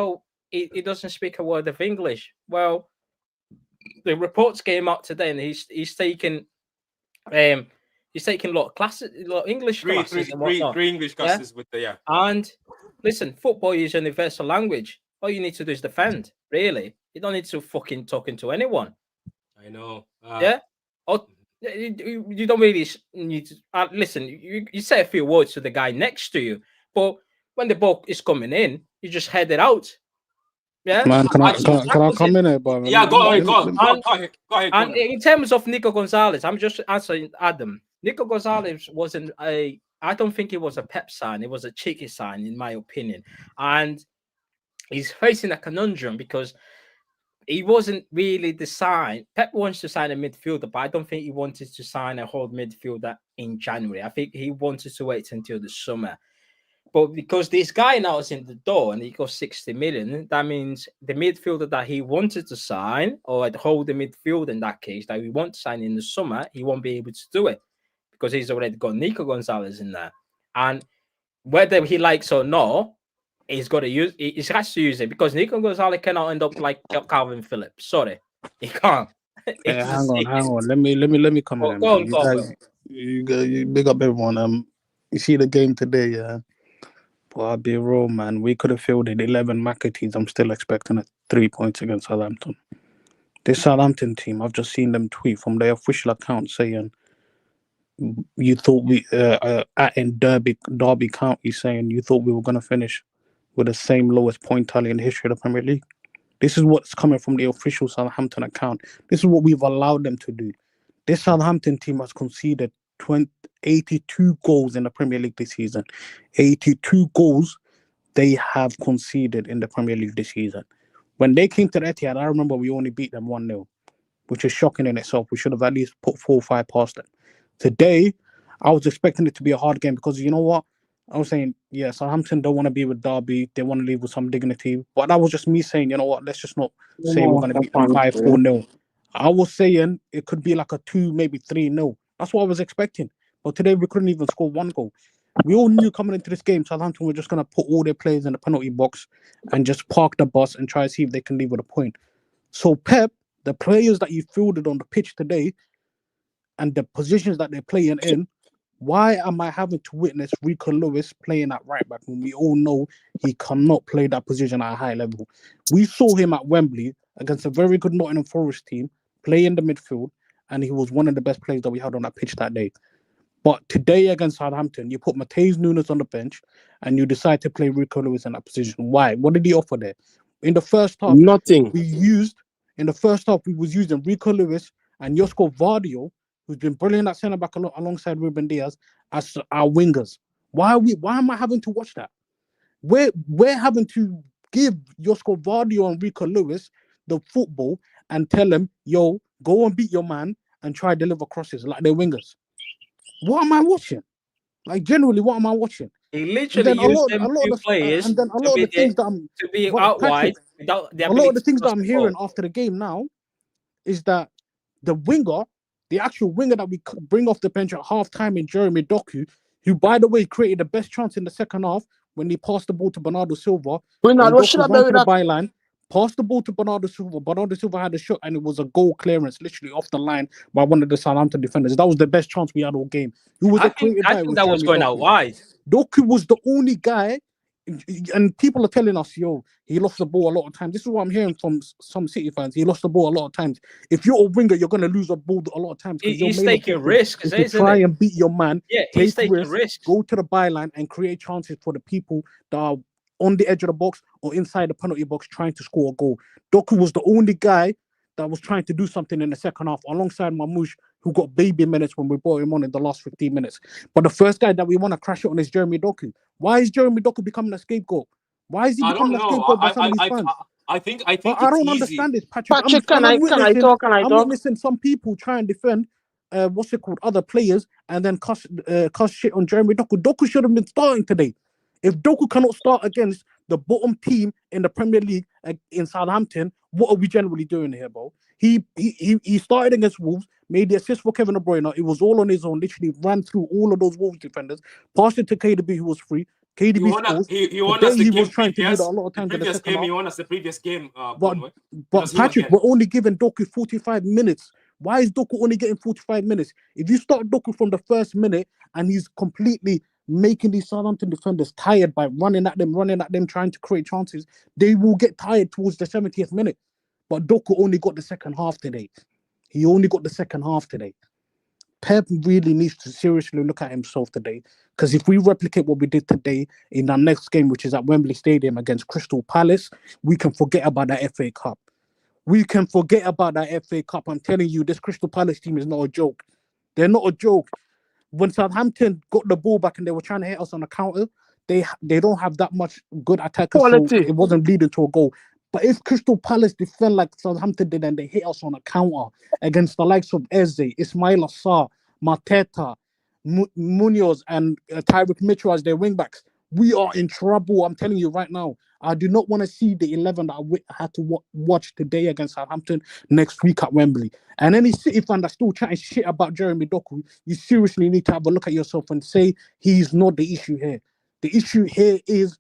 he doesn't speak a word of English. Well, the reports came out today, and he's taking a lot of classes, a lot of English classes and whatnot. Three English classes with the And listen, football is universal language. All you need to do is defend. Really, you don't need to fucking talking to anyone. I know. Or you don't really need to listen. You say a few words to the guy next to you, but when the ball is coming in, you just head it out. Yeah, Man, can I come in here, bro? Yeah, go ahead. And in terms of Nico Gonzalez, I'm just answering Adam. Nico Gonzalez wasn't I don't think it was a Pep sign. It was a cheeky sign, in my opinion. And he's facing a conundrum because he wasn't really the sign. Pep wants to sign a midfielder, but I don't think he wanted to sign a whole midfielder in January. I think he wanted to wait until the summer. But because this guy now is in the door and he got 60 million, that means the midfielder that he wanted to sign, or hold the midfield in that case, that we want to sign in the summer, he won't be able to do it because he's already got Nico Gonzalez in there. And whether he likes or not, he has to use it because Nico Gonzalez cannot end up like Calvin Phillips. Sorry, he can't. Yeah, hang on. Let me come in. Go on, you big up everyone. You see the game today, yeah. But I'll be real, man. We could have fielded 11 McAtees. I'm still expecting 3 points against Southampton. This Southampton team, I've just seen them tweet from their official account saying, you thought we in Derby County saying you thought we were going to finish with the same lowest point tally in the history of the Premier League. This is what's coming from the official Southampton account. This is what we've allowed them to do. This Southampton team has conceded 82 goals in the Premier League this season. 82 goals they have conceded in the Premier League this season. When they came to the Etihad, I remember we only beat them 1-0, which is shocking in itself. We should have at least put 4 or 5 past them. Today, I was expecting it to be a hard game because you know what? I was saying, yeah, Southampton don't want to be with Derby. They want to leave with some dignity. But that was just me saying, you know what? Let's just not say we're going to beat them 5-4-0. I was saying it could be like a 2, maybe 3-0. That's what I was expecting. But today, we couldn't even score 1 goal. We all knew coming into this game, Southampton were just going to put all their players in the penalty box and just park the bus and try to see if they can leave with a point. So Pep, the players that you fielded on the pitch today and the positions that they're playing in, why am I having to witness Rico Lewis playing at right back when we all know he cannot play that position at a high level? We saw him at Wembley against a very good Nottingham Forest team play in the midfield, and he was one of the best players that we had on that pitch that day. But today against Southampton, you put Matheus Nunes on the bench and you decide to play Rico Lewis in that position. Why? What did he offer there? In the first half, Nothing. we was using Rico Lewis and Josko Vardio, who's been brilliant at centre back alongside Ruben Diaz, as our wingers. Why am I having to watch that? We're having to give Josko Vardio and Rico Lewis the football and tell them, yo, go and beat your man and try to deliver crosses like they're wingers. What am I watching? Like, generally, what am I watching? He literally used them two players and then a lot of the things that I'm to be out wide without the ability. A lot of the things that I'm hearing after the game now is that the winger, the actual winger that we bring off the bench at halftime in Jeremy Doku, who, by the way, created the best chance in the second half when he passed the ball to Bernardo Silva. What should I do with that? Byline, Passed the ball to Bernardo Silva. Bernardo Silva had a shot and it was a goal clearance, literally off the line by one of the Southampton defenders. That was the best chance we had all game. Who was it created by? I think that was going out wide. Doku was the only guy, and people are telling us, yo, he lost the ball a lot of times. This is what I'm hearing from some City fans. He lost the ball a lot of times. If you're a winger, you're going to lose the ball a lot of times. He's taking risks. To try and beat your man. Yeah, he's taking risks. Go to the byline and create chances for the people that are on the edge of the box or inside the penalty box trying to score a goal. Doku was the only guy that was trying to do something in the second half alongside Mamouche, who got baby minutes when we brought him on in the last 15 minutes. But the first guy that we want to crash it on is Jeremy Doku. Why is Jeremy Doku becoming a scapegoat? Why is he becoming a scapegoat by some of these fans? I think I don't understand this, Patrick. Patrick, can I talk? I'm witnessing some people try and defend other players and then cuss shit on Jeremy Doku. Doku should have been starting today. If Doku cannot start against the bottom team in the Premier League in Southampton, what are we generally doing here, bro? He started against Wolves, made the assist for Kevin De Bruyne. It was all on his own. Literally ran through all of those Wolves defenders, passed it to KDB, who was free. KDB scores. He won us the game. Was trying to do that a lot of times. He won us the previous game. But Patrick, we're only giving Doku 45 minutes. Why is Doku only getting 45 minutes? If you start Doku from the first minute and he's completely making these Southampton defenders tired by running at them, trying to create chances, they will get tired towards the 70th minute. But Doku only got the second half today. He only got the second half today. Pep really needs to seriously look at himself today, because if we replicate what we did today in our next game, which is at Wembley Stadium against Crystal Palace, we can forget about that FA Cup. We can forget about that FA Cup. I'm telling you, this Crystal Palace team is not a joke. They're not a joke. When Southampton got the ball back and they were trying to hit us on the counter, they don't have that much good attackers, so it wasn't leading to a goal. But if Crystal Palace defend like Southampton did and they hit us on a counter against the likes of Eze, Ismail Assar, Mateta, Munoz, and Tyrick Mitchell as their wing-backs, we are in trouble. I'm telling you right now. I do not want to see the 11 that I had to watch today against Southampton next week at Wembley. And any City fan that's still chatting shit about Jeremy Doku, you seriously need to have a look at yourself and say he's not the issue here. The issue here is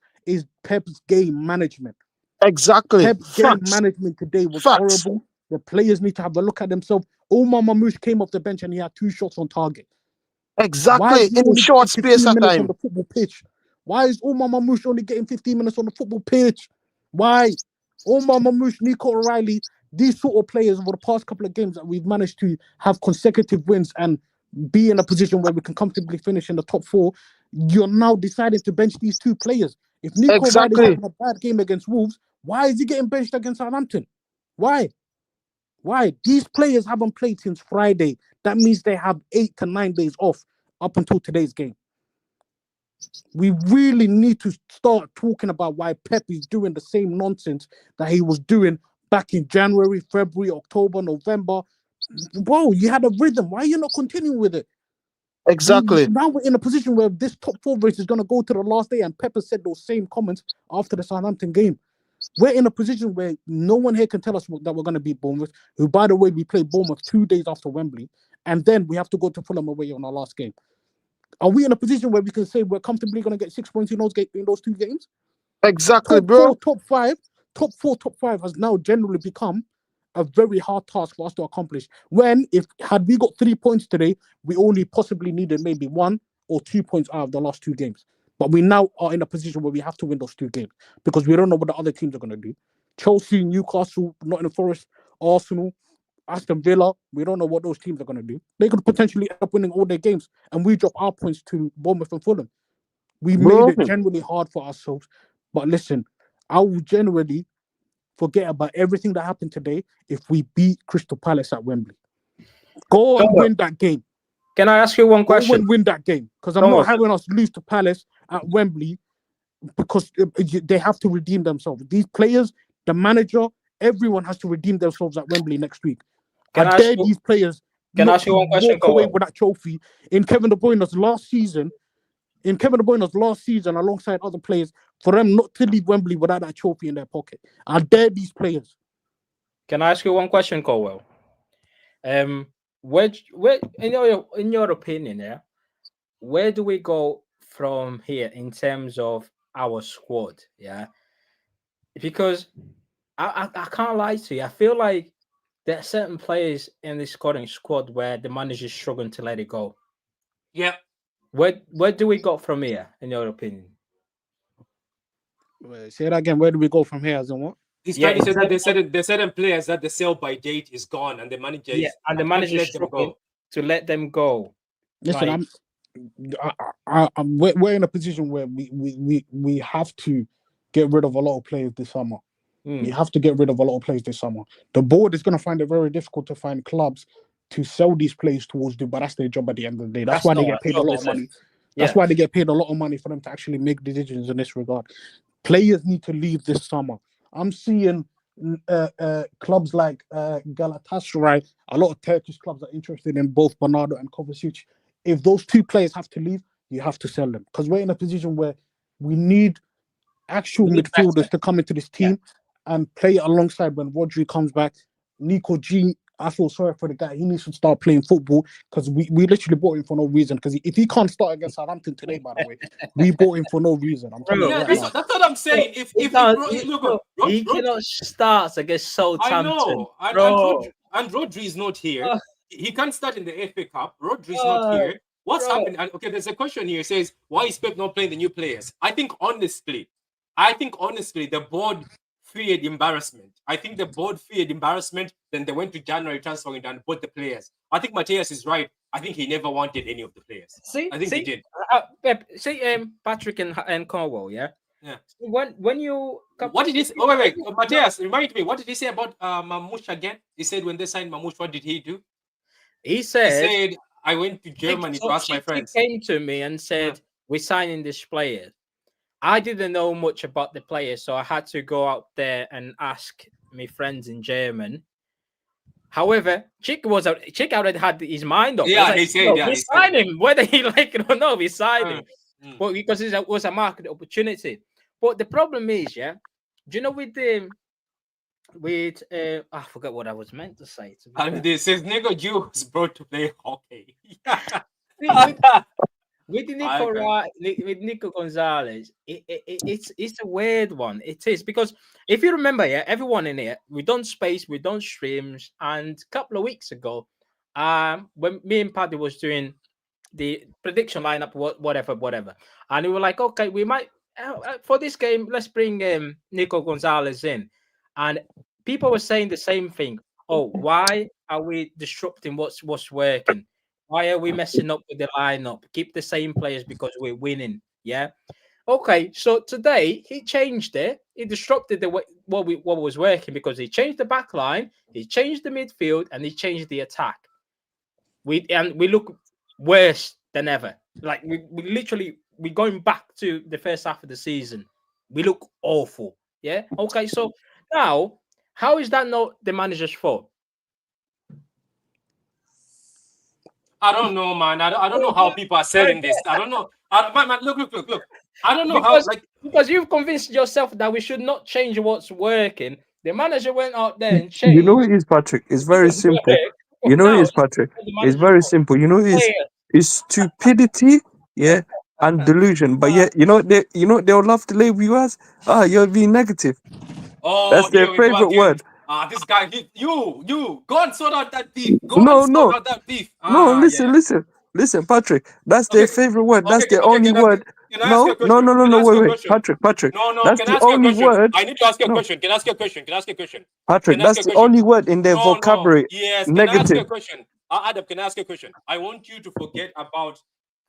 Pep's game management. Exactly. Pep's game management today was horrible. The players need to have a look at themselves. Omar Mamouche came off the bench and he had 2 shots on target. Exactly, in short space of time. On the football pitch. Why is Omar Mamouche only getting 15 minutes on the football pitch? Why? Omar Mamouche, Nico O'Reilly, these sort of players over the past couple of games that we've managed to have consecutive wins and be in a position where we can comfortably finish in the top 4, you're now deciding to bench these 2 players. If Nico O'Reilly's having a bad game against Wolves, why is he getting benched against Southampton? Why? These players haven't played since Friday. That means they have 8 to 9 days off up until today's game. We really need to start talking about why Pep is doing the same nonsense that he was doing back in January, February, October, November. Bro, you had a rhythm. Why are you not continuing with it? Exactly. Now we're in a position where this top 4 race is going to go to the last day, and Pep said those same comments after the Southampton game. We're in a position where no one here can tell us that we're going to beat Bournemouth, who, by the way, we play Bournemouth 2 days after Wembley, and then we have to go to Fulham away on our last game. Are we in a position where we can say we're comfortably going to get 6 points in those 2 games? Exactly, bro. Top 4, top 5 has now generally become a very hard task for us to accomplish. Had we got 3 points today, we only possibly needed maybe 1 or 2 points out of the last 2 games. But we now are in a position where we have to win those 2 games because we don't know what the other teams are going to do. Chelsea, Newcastle, Nottingham Forest, Arsenal, Aston Villa, we don't know what those teams are going to do. They could potentially end up winning all their games and we drop our points to Bournemouth and Fulham. We made it generally hard for ourselves. But listen, I will generally forget about everything that happened today if we beat Crystal Palace at Wembley. Go and win that game. Can I ask you one question? Go and win that game, because I'm not having us lose to Palace at Wembley because they have to redeem themselves. These players, the manager, everyone has to redeem themselves at Wembley next week. I dare these players can I ask you one question, walk away with that trophy in Kevin De Bruyne's last season. In Kevin De Bruyne's last season, alongside other players, for them not to leave Wembley without that trophy in their pocket. I dare these players. Can I ask you one question, Colwell? Where in your opinion, where do we go from here in terms of our squad? Yeah, because I can't lie to you. I feel like there are certain players in this squad where the manager's struggling to let it go. Yeah. Where do we go from here, in your opinion? Wait, say that again. Where do we go from here? As in what? He's Yeah, trying to say that instead there's certain players that the sell by date is gone and the manager Yeah, is and the trying to manager's let them struggling go. to let them go. Listen, Like, we're in a position where we have to get rid of a lot of players this summer. We have to get rid of a lot of players this summer. The board is going to find it very difficult to find clubs to sell these players towards, but that's their job at the end of the day. That's why they get paid a lot of money. That's why they get paid a lot of money for them to actually make decisions in this regard. Players need to leave this summer. I'm seeing clubs like Galatasaray, a lot of Turkish clubs are interested in both Bernardo and Kovacic. If those two players have to leave, you have to sell them because we're in a position where we need actual midfielders to come into this team and play alongside when Rodri comes back. Nico G, I feel sorry for the guy. He needs to start playing football because we literally bought him for no reason. Because if he can't start against Southampton today, by the way, we bought him for no reason. I'm telling you right now. That's what I'm saying. he cannot start against Southampton. I know, and Rodri is not here. He can't start in the FA Cup. Rodri is not here. What's happening? And okay, there's a question here. It says, why is Pep not playing the new players? I think honestly, the board feared embarrassment. I think the board feared embarrassment. Then they went to January transfer window and bought the players. I think Matthias is right. I think he never wanted any of the players. I think he did. Patrick and Cornwall, yeah. Yeah. When you what did he say? Oh wait, Matthias, remind me. What did he say about Mamouche again? He said when they signed Mamouche, what did he do? He said I went to Germany to ask my friends. He came to me and said, we're signing this player. I didn't know much about the player, so I had to go out there and ask my friends in German. However, Chick already had his mind up. Yeah, he said, we signed him, whether he like it or not, we signed him. But because it was a market opportunity. But the problem is, do you know I forgot what I was meant to say. And this says Nico Jew was brought to play hockey. With Nico Gonzalez, it's a weird one. It is because if you remember, everyone in here, we done space, we done streams, and a couple of weeks ago, when me and Paddy was doing the prediction lineup, whatever, and we were like, okay, we might for this game, let's bring Nico Gonzalez in, and people were saying the same thing. Oh, why are we disrupting what's working? Why are we messing up with the lineup? Keep the same players because we're winning. Yeah. Okay. So today he changed it. He disrupted what was working because he changed the back line, he changed the midfield, and he changed the attack. We look worse than ever. Like we're going back to the first half of the season. We look awful. Yeah. Okay. So now, how is that not the manager's fault? I don't know, man. I don't know how people are selling this. I don't know. Man, look. I don't know because you've convinced yourself that we should not change what's working. The manager went out there and changed. You know what it is, Patrick? It's very simple. You know what it is, Patrick? It's very simple. You know what it is? It's stupidity, and delusion. But you know they'll love to label you as you're being negative. Oh, that's their favorite word. This guy, you go and sort out that beef. Sort out that beef. No, listen, Patrick. That's their favorite word. That's their only word. No, wait, Patrick. No, that's the only word. I need to ask you a question. Can I ask you a question? Patrick, that's the only word in their vocabulary. Yes, negative. Can I ask you a question? Adam, can I ask you a question? I want you to forget about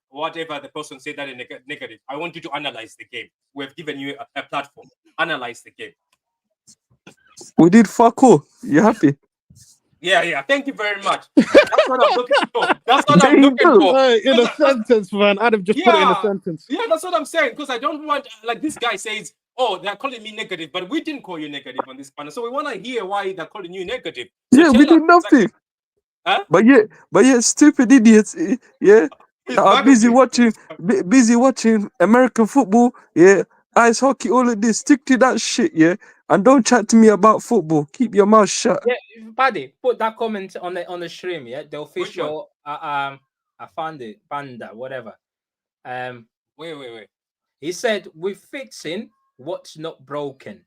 whatever the person said that in negative. I want you to analyze the game. We've given you a platform. Analyze the game. We did fuck all. You happy? Yeah. Thank you very much. That's what I'm looking for. In a sentence, man. Adam just put it in a sentence. Yeah, that's what I'm saying. Because I don't want, like this guy says, oh, they're calling me negative, but we didn't call you negative on this panel. So we want to hear why they're calling you negative. So we did nothing. Huh? But stupid idiots. Yeah. Are busy watching American football. Yeah. Ice hockey, all of this. Stick to that shit. Yeah. And don't chat to me about football. Keep your mouth shut. Yeah, Paddy, put that comment on the stream. Yeah, the official. I found it. Banda, whatever. Wait. He said we're fixing what's not broken.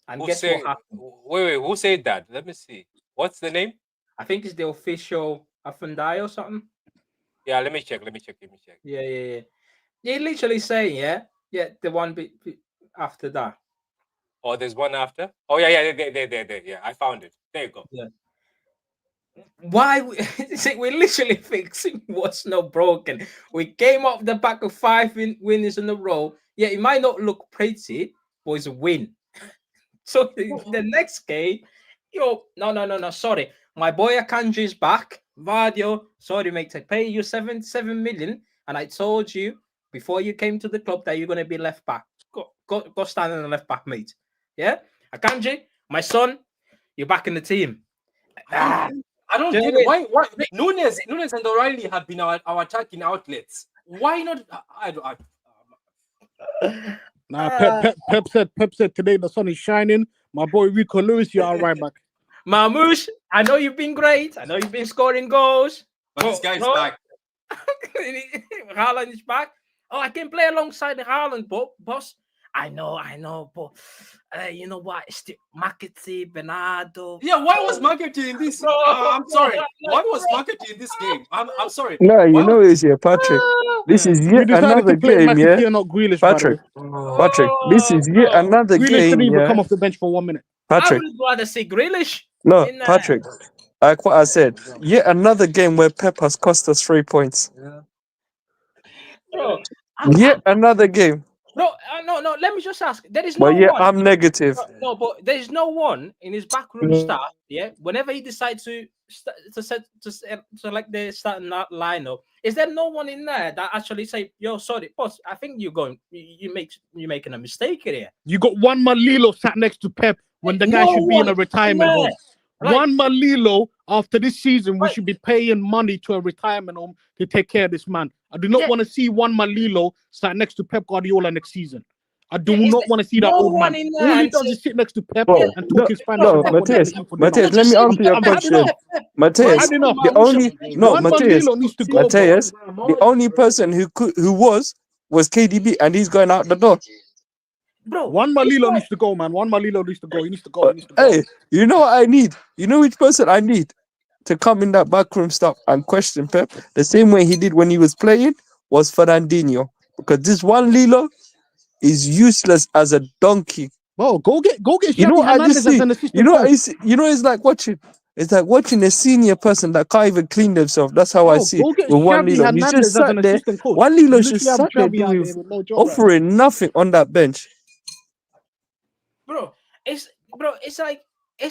And Who guess said? what happened? Wait, who said that? Let me see. What's the name? I think it's the official Afundai or something. Yeah, let me check. Yeah. You're literally saying, yeah, the one after that. Oh, there's one after. Oh yeah, there. Yeah, I found it. There you go. Yeah. Why we're literally fixing what's not broken. We came off the back of 5 wins in a row. Yeah, it might not look pretty, but it's a win. So the next game, no. Sorry, my boy Akanji is back. Vadio, sorry, mate. I pay you 7 million, and I told you before you came to the club that you're gonna be left back. Go stand on the left back, mate. Yeah, Akanji, my son, you're back in the team. I don't get it. Why Nunes and O'Reilly have been our attacking outlets. Why not? Nah, Pep said today the sun is shining. My boy Rico Lewis, you are right back. Mamouche, I know you've been great. I know you've been scoring goals. But this guy's back. Haaland is back. Oh, I can play alongside Haaland, boss. I know, but you know what? It's the Marketing, Bernardo. Yeah, why was Marketing in this? I'm sorry. Why was Marketing in this game? I'm sorry. No, you know it's here, Patrick. This is You yet decided another to play game, yeah. McAtee, not Grealish, Patrick, Patrick, this is yet another Grealish game, didn't even yeah. come off the bench for 1 minute. I Patrick, would rather see Grealish. no, Patrick. Like what I said, yet another game where Pep has cost us 3 points. Bro, Yet another game. no. Let me just ask. There is But no yeah, one. I'm negative. No, but there's no one in his backroom staff. Yeah, whenever he decides to select the starting lineup, is there no one in there that actually say, "Yo, sorry, boss, I think you're making a mistake here." You got one Malilo sat next to Pep when the guy No should be in a one retirement there. home. Like- One Malilo after this season, we Like- should be paying money to a retirement home to take care of this man. I do not Yeah. want to see one Malilo sat next to Pep Guardiola next season. I do Yeah, is not there want to see that no old one man. in All there he and does say- is sit next to Pep Bro, and talk in Spanish. no, about what Matthias, they're eating for Matthias, dinner. let me answer your I'm had question. enough. Matthias, Had enough. the only One Matthias, Malilo needs to go, bro. Matthias, the only person who was KDB, and he's going out the door. Bro, One Malilo needs to go, man. One Malilo needs to go. He needs to go. He needs to go. Hey, you know what I need? You know which person I need to come in that backroom stuff and question Pep the same way he did when he was playing was Fernandinho, because this one Lilo is useless as a donkey. Bro, go get You know Xavi what I just Hernandez see? as an assistant You know, coach. it's like watching. It's like watching a senior person that can't even clean themselves. That's how I Bro, see it go get with one Xavi Lilo. He's Hernandez just as an sat there. assistant coach. One You Lilo's literally just have sat there Xavi out there doing with no job right now. offering nothing on that bench. bro, it's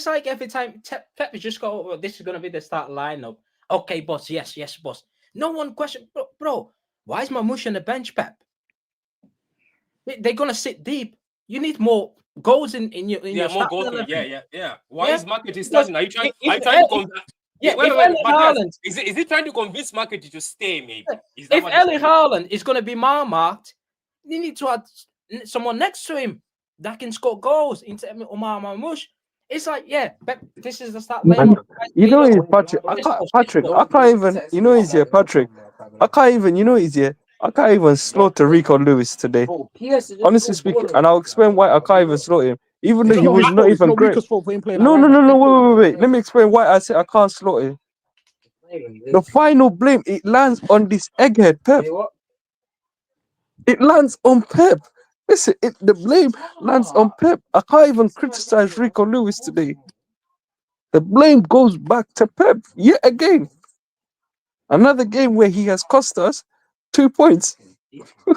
like every time Pep is just go, oh, this is gonna be the start lineup. Okay, boss. Yes, boss. No one question, bro. Why is Mamouche on the bench, Pep? They're gonna sit deep. You need more goals in your more starting goals. 11. Yeah. Why Yeah, is Marketing because starting? Are you trying if to convince? Yeah, wait, if Erling Matthias, Haaland, is he trying to convince Marketing to stay? Maybe. Is that if what he's Erling saying? Haaland is gonna be marked, you need to add someone next to him that can score goals into Omar Mamouche. It's like, yeah, this is the start lineup. You know, it's Patrick. I can't even. You know, he's here, Patrick. I can't even. You know, he's here. I can't even slaughter Rico Lewis today. Honestly speaking, and I'll explain why I can't even slaughter him, even though It's he not was his not fault. It's even not great. Rico's fault for him playing. No. Wait. Let me explain why I say I can't slaughter him. The final blame, it lands on this egghead Pep. It lands on Pep. Listen, the blame lands on Pep. I can't even criticize Rico Lewis today. The blame goes back to Pep yet again. Another game where he has cost us 2 points.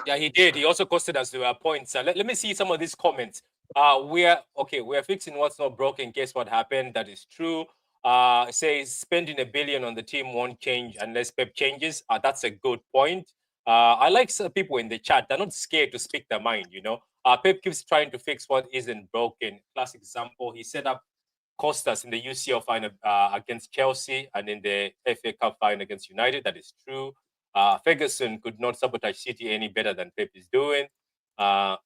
Yeah, he did. He also costed us points. Let me see some of these comments. We're fixing what's not broken. Guess what happened? That is true. It says spending $1 billion on the team won't change unless Pep changes. That's a good point. I like some people in the chat. They're not scared to speak their mind, you know. Pep keeps trying to fix what isn't broken. Classic example, he set up Costas in the UCL final against Chelsea and in the FA Cup final against United. That is true. Ferguson could not sabotage City any better than Pep is doing. I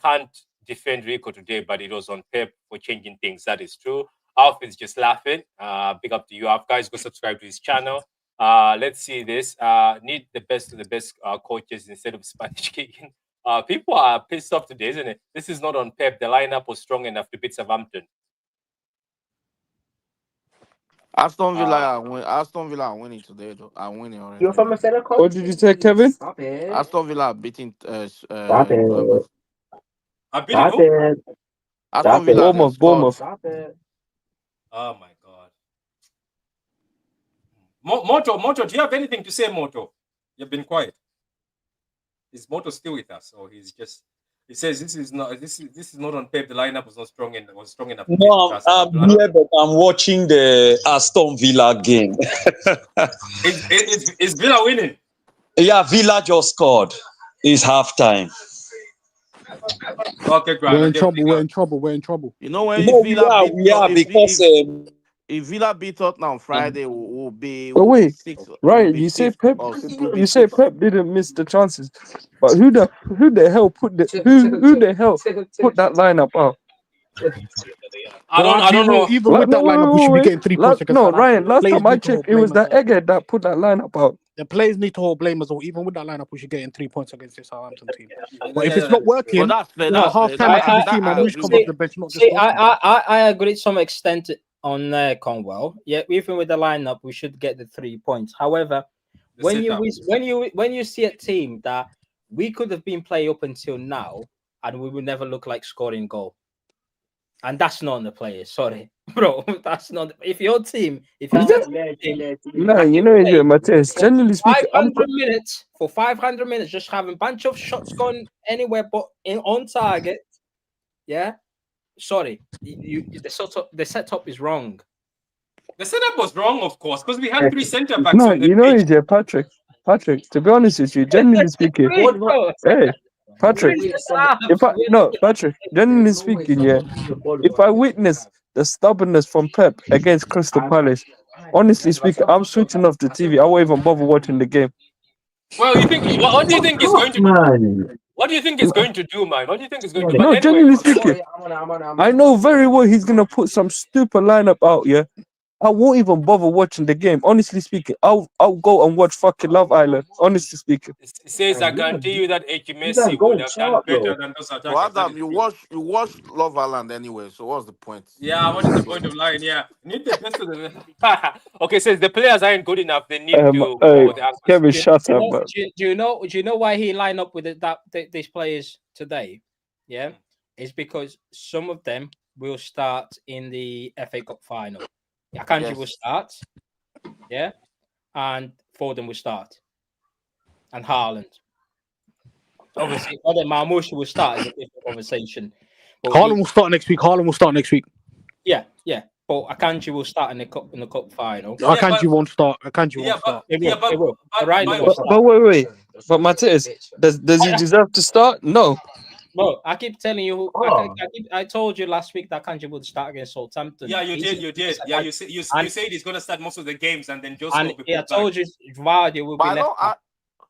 can't defend Rico today, but it was on Pep for changing things. That is true. Alf is just laughing. Big up to you, Alf. Guys, go subscribe to his channel. Let's see this. Need the best of the best coaches instead of Spanish kicking. People are pissed off today, isn't it? This is not on Pep. The lineup was strong enough to beat Southampton. Aston Villa are winning today, though. Are winning already. You're from a fellow country. What did you say, Kevin? Stop it. Aston Villa are beating. Stop it. Bournemouth. I beat who? it. Aston Villa. Bournemouth, scored. Bournemouth. Stop it. Oh my god. Moto, do you have anything to say, Moto? You've been quiet. Is Moto still with us, or he's just? He says this is not on Pep. The lineup was not strong enough. No, I'm here, but I'm watching the Aston Villa game. Is Villa winning? Yeah, Villa just scored. It's halftime. Okay, great. We're in trouble. You know when No, Villa beat we are because if Villa beat Tottenham Friday, will be. But wait, six, will Ryan, be you say fifth Pep. or will be You say sixth. Pep didn't miss the chances, but who the hell put that lineup out? I don't know. Even with that lineup, we should be getting 3 points against Southampton. Ryan, last Players time I need to hold checked, it was blame that as well. Egghead that put that lineup out. The players need to hold blame as well. Even with that lineup, we should get in 3 points against this Southampton team. But if it's not working, But that's fair. at half time, I should see Mamouche come off the bench, not just watch him. I agree to some extent on Conwell. Yeah, even with the lineup, we should get the 3 points. However, when you see a team that we could have been playing up until now, and we would never look like scoring goal, and that's not on the players. Sorry, bro, that's not. If your team, No, you know, Mateus. Generally speaking, 500 minutes for 500 minutes, just having a bunch of shots going anywhere but on target. Yeah, sorry, the setup is wrong. The setup was wrong, of course, because we had 3 centre backs. No, on the you know, pitch. AJ, Patrick. To be honest with you, generally speaking, hey, Patrick. Patrick. Generally speaking, yeah. If I witness the stubbornness from Pep against Crystal Palace, honestly speaking, I'm switching off the TV. I won't even bother watching the game. Well, you think? What do you think he's going to do? What do you think he's going to do, man? What do you think he's going to do? No, But generally speaking, I know very well he's gonna put some stupid lineup out. Yeah, I won't even bother watching the game. Honestly speaking, I'll go and watch fucking Love Island. Honestly speaking, it says I guarantee you that Messi would have done better than those attackers. Well, Adam, you watch Love Island anyway. So what's the point? Yeah, what is the point of lying? Yeah, need the best of them. Okay, says the players aren't good enough. They need to. Kevin, shut up. Do you know why he lined up with these players today? Yeah, it's because some of them will start in the FA Cup final. Akanji will start, yeah, and Foden will start, and Haaland. Obviously, whether Mamouche will start is a different conversation. Haaland will start next week. Yeah, but Akanji will start in the cup final. Akanji won't start. Akanji won't start. It will. But wait. But Mateus, does he deserve to start? No. Bro, I keep telling you. I told you last week that Akanji would start against Southampton. Yeah, you did. Yeah, you said he's going to start most of the games, and then Joseph will be I told you Vardy will be left.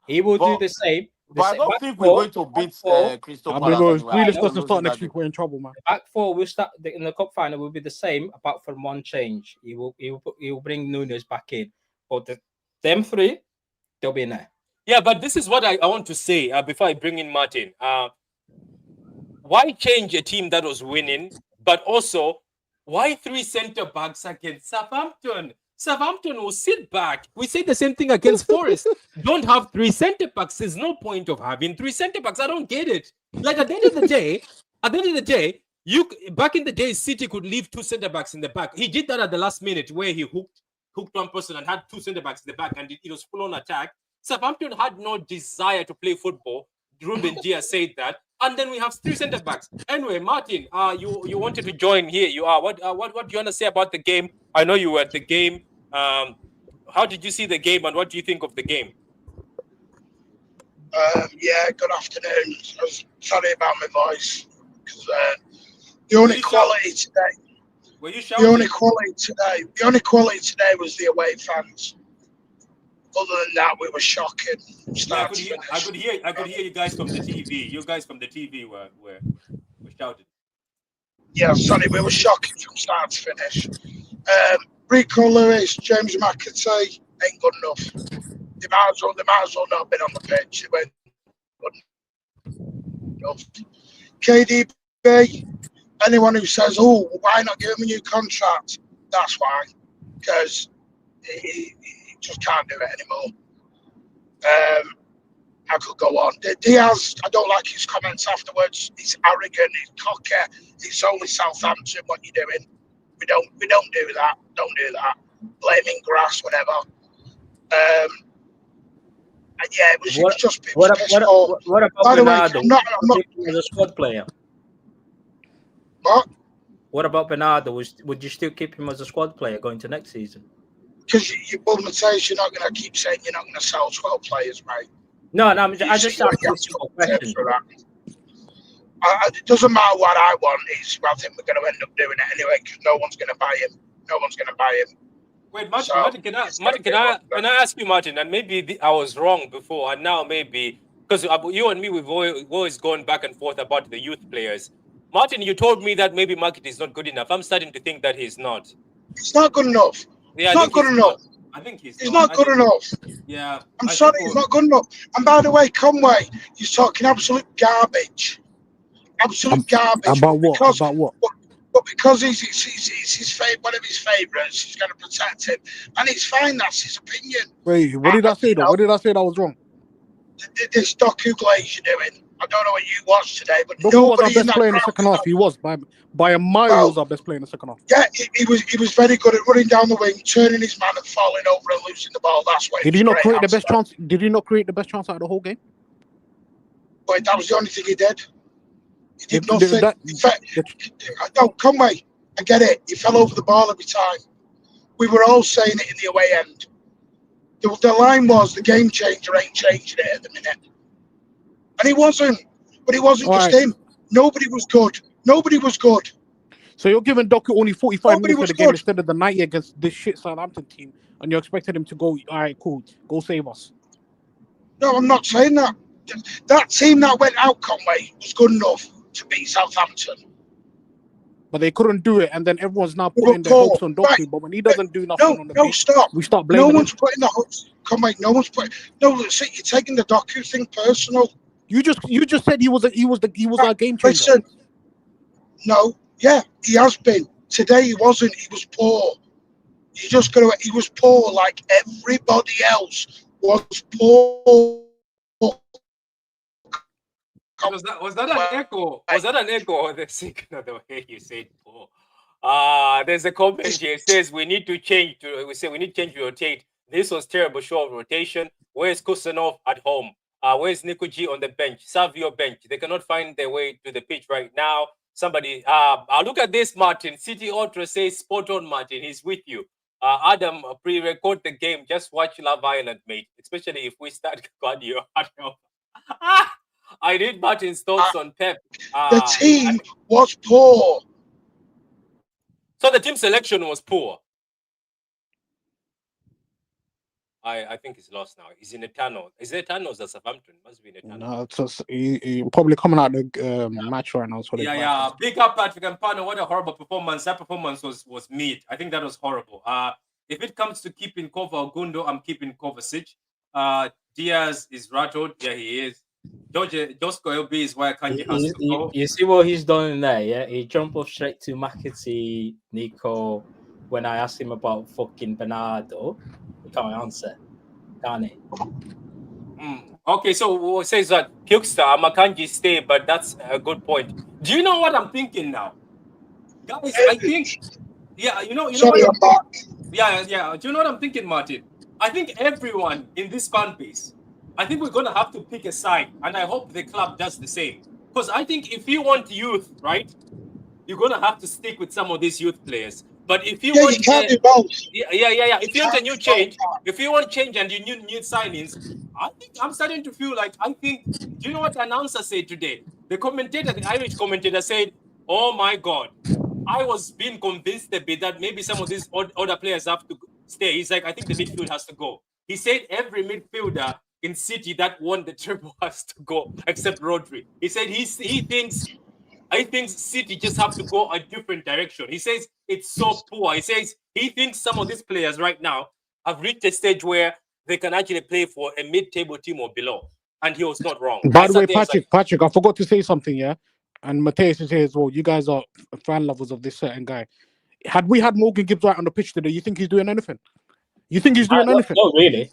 He will do the same. But I don't think we're going to beat Crystal Palace. If Grealish doesn't start next week, we're in trouble, man. Back four will start in the cup final. Will be the same, apart from one change. He will bring Nunes back in, but them three, they'll be in there. Yeah, but this is what I want to say before I bring in Martin. Why change a team that was winning, but also why 3 centre backs against Southampton? Southampton will sit back. We say the same thing against Forest. Don't have 3 centre backs. There's no point of having 3 centre backs. I don't get it. Like at the end of the day, you back in the day, City could leave 2 centre backs in the back. He did that at the last minute where he hooked one person and had 2 centre backs in the back, and it was full on attack. Southampton had no desire to play football. Ruben Diaz said that. And then we have 3 centre backs. Anyway, Martin, you wanted to join here. You are. What do you want to say about the game? I know you were at the game. How did you see the game, and what do you think of the game? Good afternoon. I was sorry about my voice because the only quality today. Were you shouting? The only quality today was the away fans. Other than that, we were shocking. I could hear you guys from the TV. You guys from the TV were shouting. Yeah, sorry, we were shocking from start to finish. Rico Lewis, James McAtee ain't good enough. They might as well not have been on the pitch. They weren't good. enough. KDB, anyone who says, "Oh, why not give him a new contract?" That's why, because he just can't do it anymore. I could go on. Diaz, I don't like his comments afterwards. He's arrogant. He's cocky. It's only Southampton. What you doing? We don't do that. Don't do that. Blaming grass, whatever. Yeah, it was just piss poor. What about By the way, Bernardo? I'm not. As a squad player. What? What about Bernardo? Would you still keep him as a squad player going to next season? Because you Says you're not going to keep saying you're not going to sell 12 players, mate. No, I just asked you a simple question. It doesn't matter what I want. I think we're going to end up doing it anyway because no one's going to buy him. No one's going to buy him. Wait, Martin, can I ask you, Martin? And maybe I was wrong before, and now maybe because you and me we've always gone back and forth about the youth players. Martin, you told me that maybe Market is not good enough. I'm starting to think that he's not. It's not good enough. Yeah, it's not good enough. I think he's not good enough. Yeah. I'm sorry, he's not good enough. And by the way, Conway, he's talking absolute garbage. Absolute garbage. About what? About what? But because he's his one of his favourites, he's going to protect him. And it's fine, that's his opinion. Wait, what did I say though? What did I say that was wrong? This Doku Glaze you're doing. I don't know what you watched today, but Doku was our best player in the second half. He was by a mile. He was our best player in the second half. Yeah, he was very good at running down the wing, turning his man and falling over and losing the ball. That's why. Did he not create the best chance? Did he not create the best chance out of the whole game? But that was the only thing he did. He did nothing. No, Conway, I get it. He fell over the ball every time. We were all saying it in the away end. The line was the game changer ain't changing it at the minute. And he wasn't. But it wasn't just him. Nobody was good. Nobody was good. So you're giving Doku only 45 minutes for the game instead of the 90 against this shit Southampton team, and you're expecting him to go, all right, cool, go save us. No, I'm not saying that. That team that went out, Conway, was good enough to beat Southampton. But they couldn't do it, and then everyone's now putting their hopes on Doku. Right. But when he doesn't do nothing on the pitch, stop. We start blaming No one's him. putting the hopes. Conway, no one's putting. No, see, you're taking the Doku thing personal. You just said he was our game changer. Listen, no, yeah, he has been. Today he wasn't. He was poor. You just got to. He was poor like everybody else was poor. Was that an echo? Was that an echo or the signal the way you said poor? There's a comment here. It says we need to change to rotate. This was terrible show of rotation. Where's Kusanov at home? Where's Nico G on the bench? Savio bench. They cannot find their way to the pitch right now. Somebody, look at this, Martin. City Ultra says spot on, Martin. He's with you. Adam, pre-record the game. Just watch Love Island, mate. Especially if we start Guardiola. I read Martin's thoughts on Pep. The team was poor. So the team selection was poor. I think he's lost now. He's in a tunnel. Is there tunnels at Southampton? Must be in a tunnel. No, it's just, he probably coming out the match right now. Yeah. Big up, Patrick and Pano. What a horrible performance. That performance was mid. I think that was horrible. If it comes to keeping Kova Gundo, I'm keeping Kovacic. Diaz is rattled. Yeah, he is. Josko LB is why Kanji has to go. You see what he's done in there, yeah? He jumped up straight to McAtee, Nico, when I asked him about fucking Bernardo. He can't answer, can he? Okay, so it says that Pukesta, Makanji stay, but that's a good point. Do you know what I'm thinking now? Guys, I think, you know Sorry, what I'm back. Yeah. Do you know what I'm thinking, Martin? I think everyone in this fan base, I think we're going to have to pick a side, and I hope the club does the same. Because I think if you want youth, right, you're going to have to stick with some of these youth players. But if you want, you can't do both. Yeah. If you want a new change, if you want change and you need new signings, I think I'm starting to feel like do you know what the announcer said today? The Irish commentator said, "Oh my God, I was being convinced a bit that maybe some of these other players have to stay." He's like, "I think the midfield has to go." He said every midfielder in City that won the treble has to go except Rodri. He said I think City just have to go a different direction. He says it's so poor. He says he thinks some of these players right now have reached a stage where they can actually play for a mid-table team or below. and he was not wrong. By I the sat way, there, I was like, Patrick, I forgot to say something, yeah? And Mateus is here as well. You guys are fan lovers of this certain guy. Had we had Morgan Gibbs White on the pitch today, you think he's doing anything? You think he's doing anything? No, really.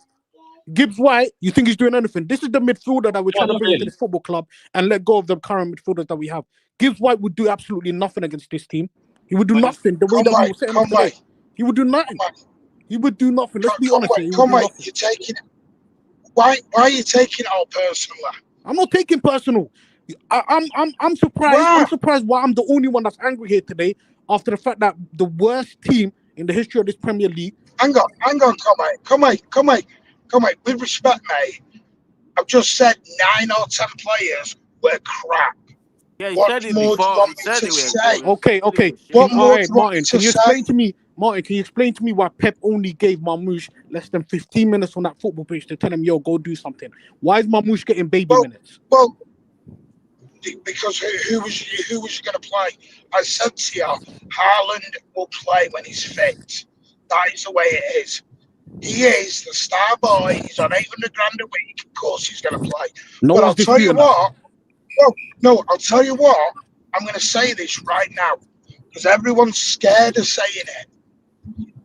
Gibbs White, you think he's doing anything? This is the midfielder that we're trying to not bring into really. this football club and let go of the current midfielders that we have. Gibbs White would do absolutely nothing against this team. He would do nothing the way that we were setting up today. He would do nothing. He would do nothing. Let's be honest here. He would do nothing. You're taking it. Why are you taking it all personally? I'm not taking personal. I'm surprised. Wow. I'm surprised why I'm the only one that's angry here today after the fact that the worst team in the history of this Premier League. Hang on, come on. With respect, mate, I've just said 9 or 10 players were crap. Yeah, he What said it more do before. you want He me said to it say? Okay. What more Alright, do you want Martin, me can to you say? explain to me? Martin, can you explain to me why Pep only gave Marmoush less than 15 minutes on that football pitch to tell him, yo, go do something? Why is Marmoush getting baby minutes? Well, because who was you going to play? I said to you, Haaland will play when he's fit. That is the way it is. He is the star boy. He's on 800 grand a week. Of course, he's going to play. No But I'll one's tell you disputing that. what. No, I'll tell you what. I'm going to say this right now because everyone's scared of saying it.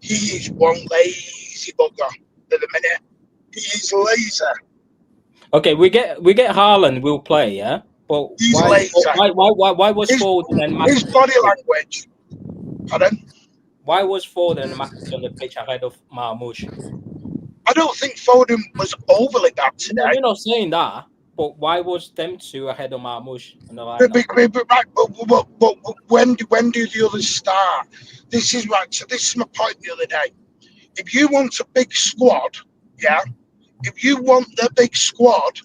He is one lazy bugger at the minute. He is lazy. Okay, we get Haaland will play, yeah. But He's why lazy. why was Foden and His McAtee? body language. Pardon? Why was Foden and McAtee on the pitch ahead of Marmoush? I don't think Foden was overly bad today. No, we're not saying that. But why was them two ahead of Marmoush on the lineup? But when do the others start? This is right. So this is my point the other day. If you want a big squad, yeah, if you want the big squad,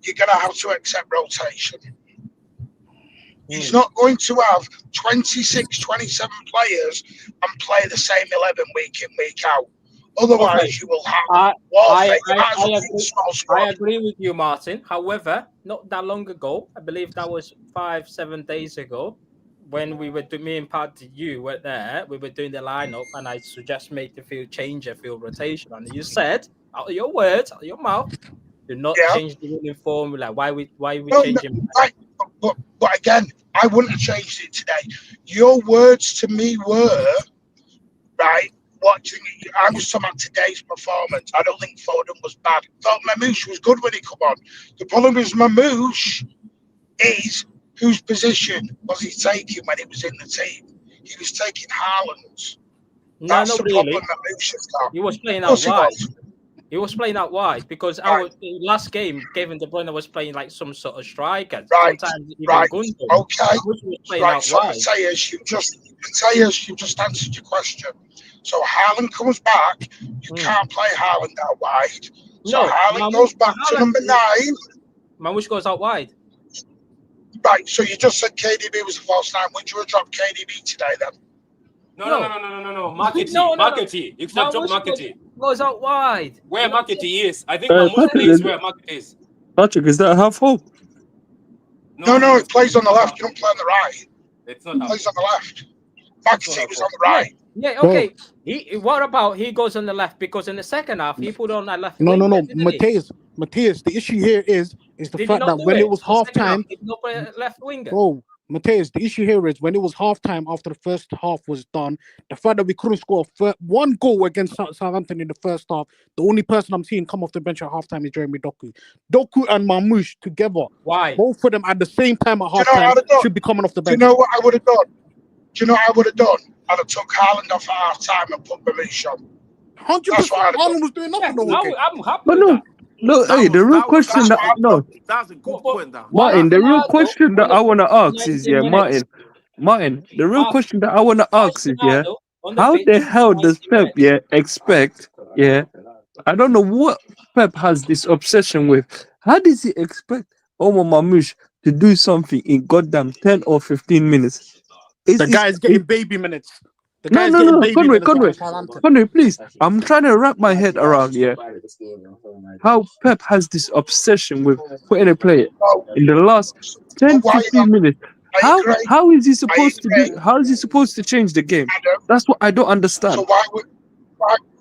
you're going to have to accept rotation. He's not going to have 26, 27 players and play the same 11 week in, week out. Otherwise, you will have I agree with you, Martin. However, not that long ago, I believe that was 5-7 days ago, when we were doing, me and Pat, you were there, we were doing the lineup, and I suggest make the field change a field rotation. And you said, out of your words, out of your mouth, do not change the winning formula. Why we changing? But again, I wouldn't have changed it today. Your words to me were, right, watching it, I was talking about today's performance. I don't think Foden was bad. I thought Mamouche was good when he come on. The problem is Mamouche is whose position was he taking when he was in the team? He was taking Haaland's. That's the problem Mamouche has got. He was playing out wide. He was playing out wide because our last game, Kevin De Bruyne was playing like some sort of striker. Right, sometimes even right, Gundogan. okay. Right, so Mateus, you just answered your question. So Haaland comes back, you can't play Haaland out wide. So Haaland goes back to number 9. Mamouche goes out wide. Right, so you just said KDB was a false 9. Would you have dropped KDB today then? No. McAtee. You should have dropped McAtee. Goes out wide. Where McAtee is. I think Mamouche plays where McAtee is. Patrick, is that a half hole? No, it plays on the left. You don't play on the right. It's not. It plays on the left. McAtee was on the right. Yeah, okay. What about he goes on the left? Because in the second half, he put on that left. No. Mateus, the issue here is the fact that when it was half time, left winger. Bro, Mateus, the issue here is when it was half time after the first half was done, the fact that we couldn't score one goal against Southampton in the first half, the only person I'm seeing come off the bench at half time is Jeremy Doku. Doku and Mamouche together. Why? Both of them at the same time at half time should be coming off the bench. Do you know what I would have done? I'd have took Haaland off at half time and put Mamouche on. 100%. Haaland was doing nothing. I'm happy with that. No, hey, the real question that's a good point now. Martin, the real question that I want to ask is, Martin, the real question that I want to ask is, how the hell does Pep, expect, I don't know what Pep has this obsession with. How does he expect Omar Mamouche to do something in goddamn 10 or 15 minutes? The guy's getting baby minutes. No, Conway, please. I'm trying to wrap my head around how Pep has this obsession with putting a player in the last 10-15 minutes. How is he supposed to do? How is he supposed to change the game? That's what I don't understand. So why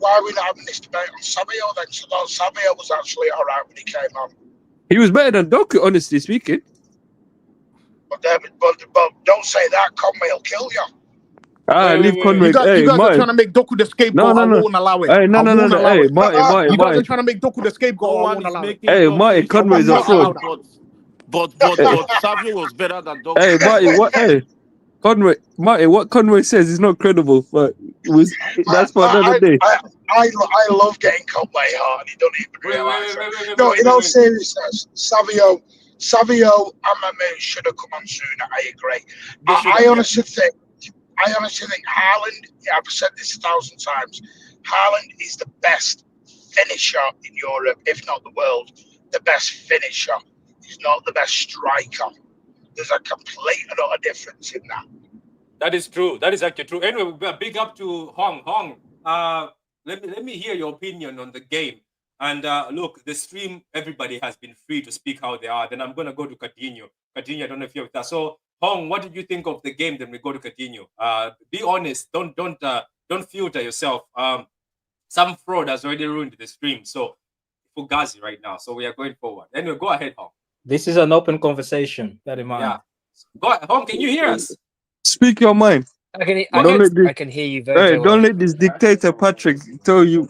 are we not having this debate on Samuel then? So Samuel was actually all right when he came on. He was better than Doku, honestly speaking. But don't say that. Conway will kill you. Leave Conway. You guys are Martin. trying to make Doku the scapegoat. No. I won't allow it. Hey, no. Allow Hey, it. Martin. You guys are trying to make Doku the scapegoat. No I one won't is allow it. making Hey, Martin, Doku Conway is I a won't fraud. allow that. but Savio was better than Doku. Hey, Martin, what? Hey, Conway, Martin, what Conway says is not credible, but that's for another day. I love getting Conway hard. He don't even realise it. No, in all seriousness, Savio and Mahmoud should have come on sooner. I agree. I honestly think Haaland, I've said this 1,000 times, Haaland is the best finisher in Europe, if not the world. The best finisher. He's not the best striker. There's a complete and utter difference in that. That is true. That is actually true. Anyway, big up to Hong. Hong, let me hear your opinion on the game. And look, the stream, everybody has been free to speak how they are. Then I'm going to go to Coutinho. Coutinho, I don't know if you're with us. So, Hong, what did you think of the game? Then we go to Coutinho. Be honest. Don't filter yourself. Some fraud has already ruined the stream. So, Fugazi right now. So we are going forward. Anyway, go ahead, Hong. This is an open conversation. That in mind. Yeah. Go ahead. Hong, can you hear us? Speak your mind. I can hear you very, Hey, very don't well. let this dictator Patrick tell you.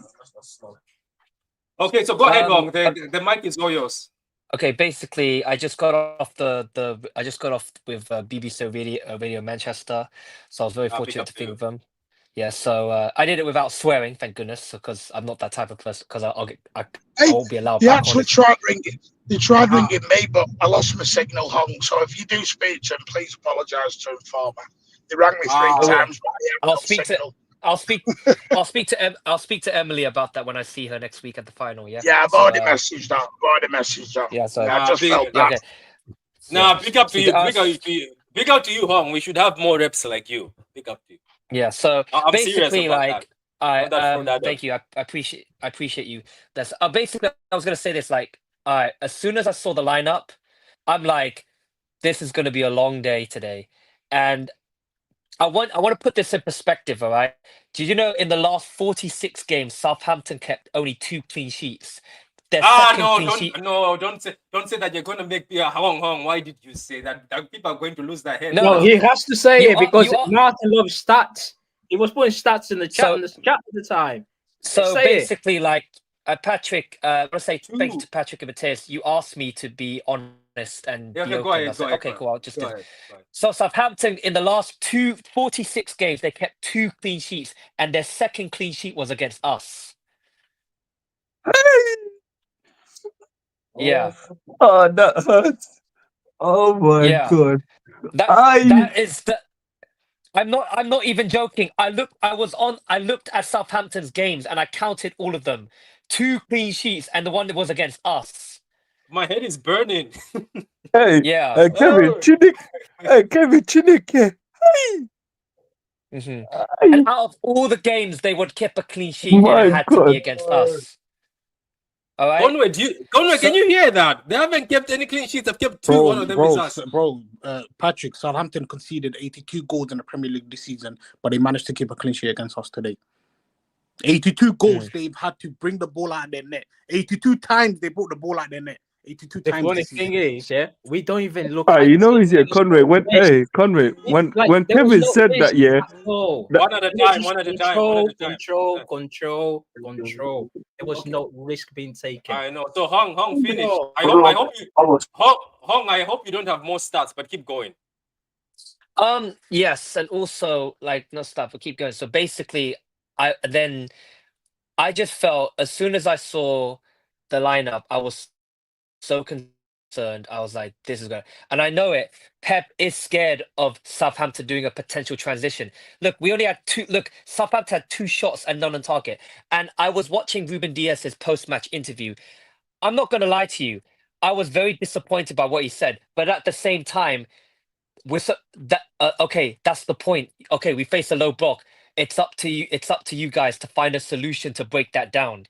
Okay, so go ahead, Hong. The mic is all yours. Okay, basically, I just got off with BBC Radio Manchester, so I was very fortunate to think of them. Yeah, so I did it without swearing, thank goodness, because I'm not that type of person. Because I won't be allowed. They actually tried ringing. They tried ringing me, but I lost my signal, Hong. So if you do speak to him, please apologise to him for me. They rang me 3 times. I'll speak to Emily about that when I see her next week at the final. Yeah. Yeah, I've already messaged her. Yeah, so I just felt that. Okay. Nah, big up to you. Big up to you, Hong. We should have more reps like you. Big up to you. Yeah. So I'm basically, like, thank you. I appreciate you. That's basically I was gonna say this. Like, as soon as I saw the lineup, I'm like, this is gonna be a long day today, and I want to put this in perspective. All right. Do you know in the last 46 games, Southampton kept only 2 clean sheets? Don't say that you're going to make me a Hong. Why did you say that? People are going to lose their head. No, he has to say it because Martin loves stats. He was putting stats in the chat at the time. So basically, like Patrick, I want to say thank you to Patrick and Matthias. You asked me to be honest and be open. Go ahead. Okay, cool. I'll just do it. So Southampton in the last 46 games, they kept 2 clean sheets, and their second clean sheet was against us. Yeah. Oh, that hurts. Oh my god. That is the. I'm not even joking. I looked at Southampton's games and I counted all of them. 2 clean sheets and the one that was against us. My head is burning. Hey, yeah. Kevin Chinik. Yeah. Mm-hmm. And out of all the games, they would keep a clean sheet and it had to be against us. All right. Conway, can you hear that? They haven't kept any clean sheets. They've kept 2. One of them is us. Patrick, Southampton conceded 82 goals in the Premier League this season, but they managed to keep a clean sheet against us today. 82 goals they've had to bring the ball out of their net. 82 times they brought the ball out of their net. 82 times. The funny thing is, we don't even look. You know, he's here, Conway. When Kevin said that, one at a time. Control. There was no risk being taken. I know. So Hong finish. No. I hope you don't have more stats, but keep going. Yes, and also no stuff, but keep going. So basically, I just felt as soon as I saw the lineup, I was so concerned. I was like, this is going, and I know it. Pep is scared of Southampton doing a potential transition. Look, we only had 2. Look, Southampton had 2 shots and none on target. And I was watching Ruben Dias's post-match interview. I'm not going to lie to you. I was very disappointed by what he said. But at the same time, okay, that's the point. Okay, we face a low block. It's up to you. It's up to you guys to find a solution to break that down.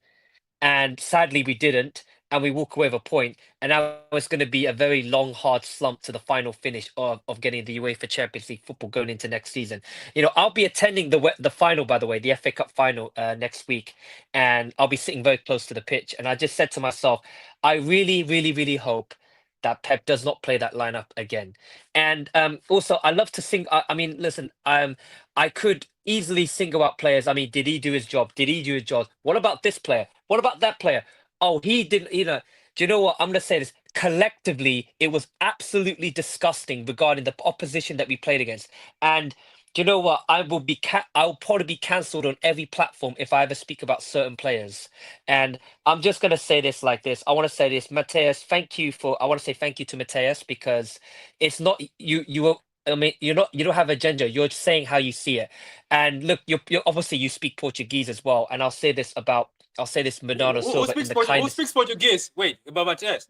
And sadly, we didn't. and we walk away with a point, and now it's going to be a very long, hard slump to the final finish of getting the UEFA Champions League football going into next season. You know, I'll be attending the final, by the way, the FA Cup final next week, and I'll be sitting very close to the pitch. And I just said to myself, I really, really, really hope that Pep does not play that lineup again. And also, I love to sing. I mean, listen, I could easily single out players. I mean, did he do his job? Did he do his job? What about this player? What about that player? Oh, he didn't, you know. Do you know what? I'm going to say this. Collectively, it was absolutely disgusting regarding the opposition that we played against. And do you know what? I'll probably be cancelled on every platform if I ever speak about certain players. And I'm just going to say this like this. I want to say this, Mateus, I want to say thank you to Mateus, because it's not I mean, you don't have agenda. You're just saying how you see it. And look, you're obviously you speak Portuguese as well. And I'll say this Bernardo Silva in the kindness. Who speaks Portuguese? Wait, about Mateus.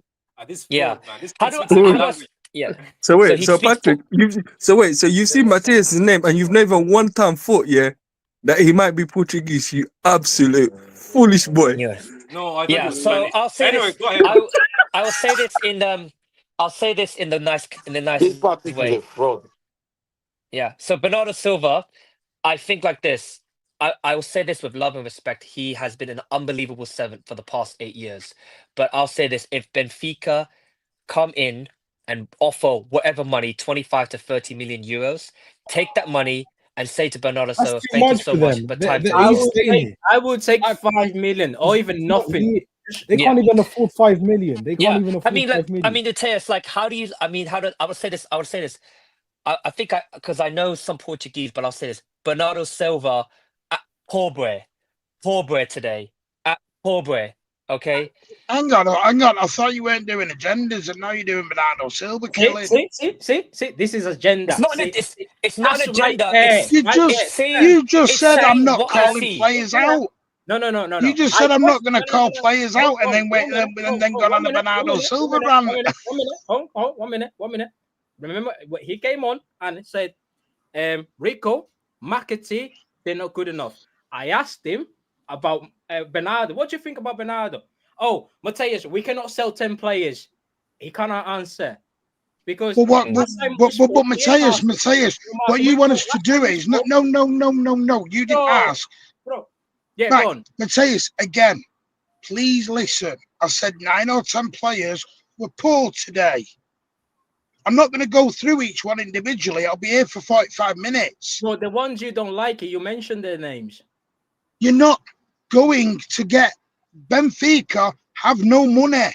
This Yeah. man. This How kid do speaks I, language. yeah. So wait, he so speaks Patrick, you've seen Mateus' name and you've never one time thought, yeah, that he might be Portuguese. You absolute foolish boy. Yeah. No, I thought Yeah. he was So Spanish. I'll say Anyway, this. go ahead. I will say this in the nice This Patrick is way. a fraud. Yeah. So Bernardo Silva, I think like this. I will say this with love and respect. He has been an unbelievable servant for the past 8 years. But I'll say this: if Benfica come in and offer whatever money, 25 to 30 million euros, take that money and say to Bernardo That's Silva, too thank you much so for much, them. but They- time they- to he's leave. I would take 5 million or even nothing. They Yeah. can't even afford 5 million. They can't Yeah, even I afford mean, 5 million. Mateus, like, how do I would say this. I think because I know some Portuguese, but I'll say this: Bernardo Silva at pobre today, at pobre. Okay. Hang on. I thought you weren't doing agendas, and now you're doing Bernardo Silva killing. See, this is agenda. It's not it's not an That's right agenda. there. You just it's said I'm saying not what I calling see. players out. No. You just said I'm not going to call players out, and then wait, and then gone on the Bernardo Silva rant. 1 minute. Remember, he came on and said, Rico, McAtee, they're not good enough. I asked him about Bernardo. What do you think about Bernardo? Oh, Mateus, we cannot sell 10 players. He cannot answer. Because But Mateus, what you want us to do is no. You didn't ask. Bro. Yeah, right, go on. Mateus, again, please listen. I said 9 or 10 players were poor today. I'm not going to go through each one individually. I'll be here for 45 minutes. Well, the ones you don't like, you mentioned their names. You're not going to get Benfica have no money.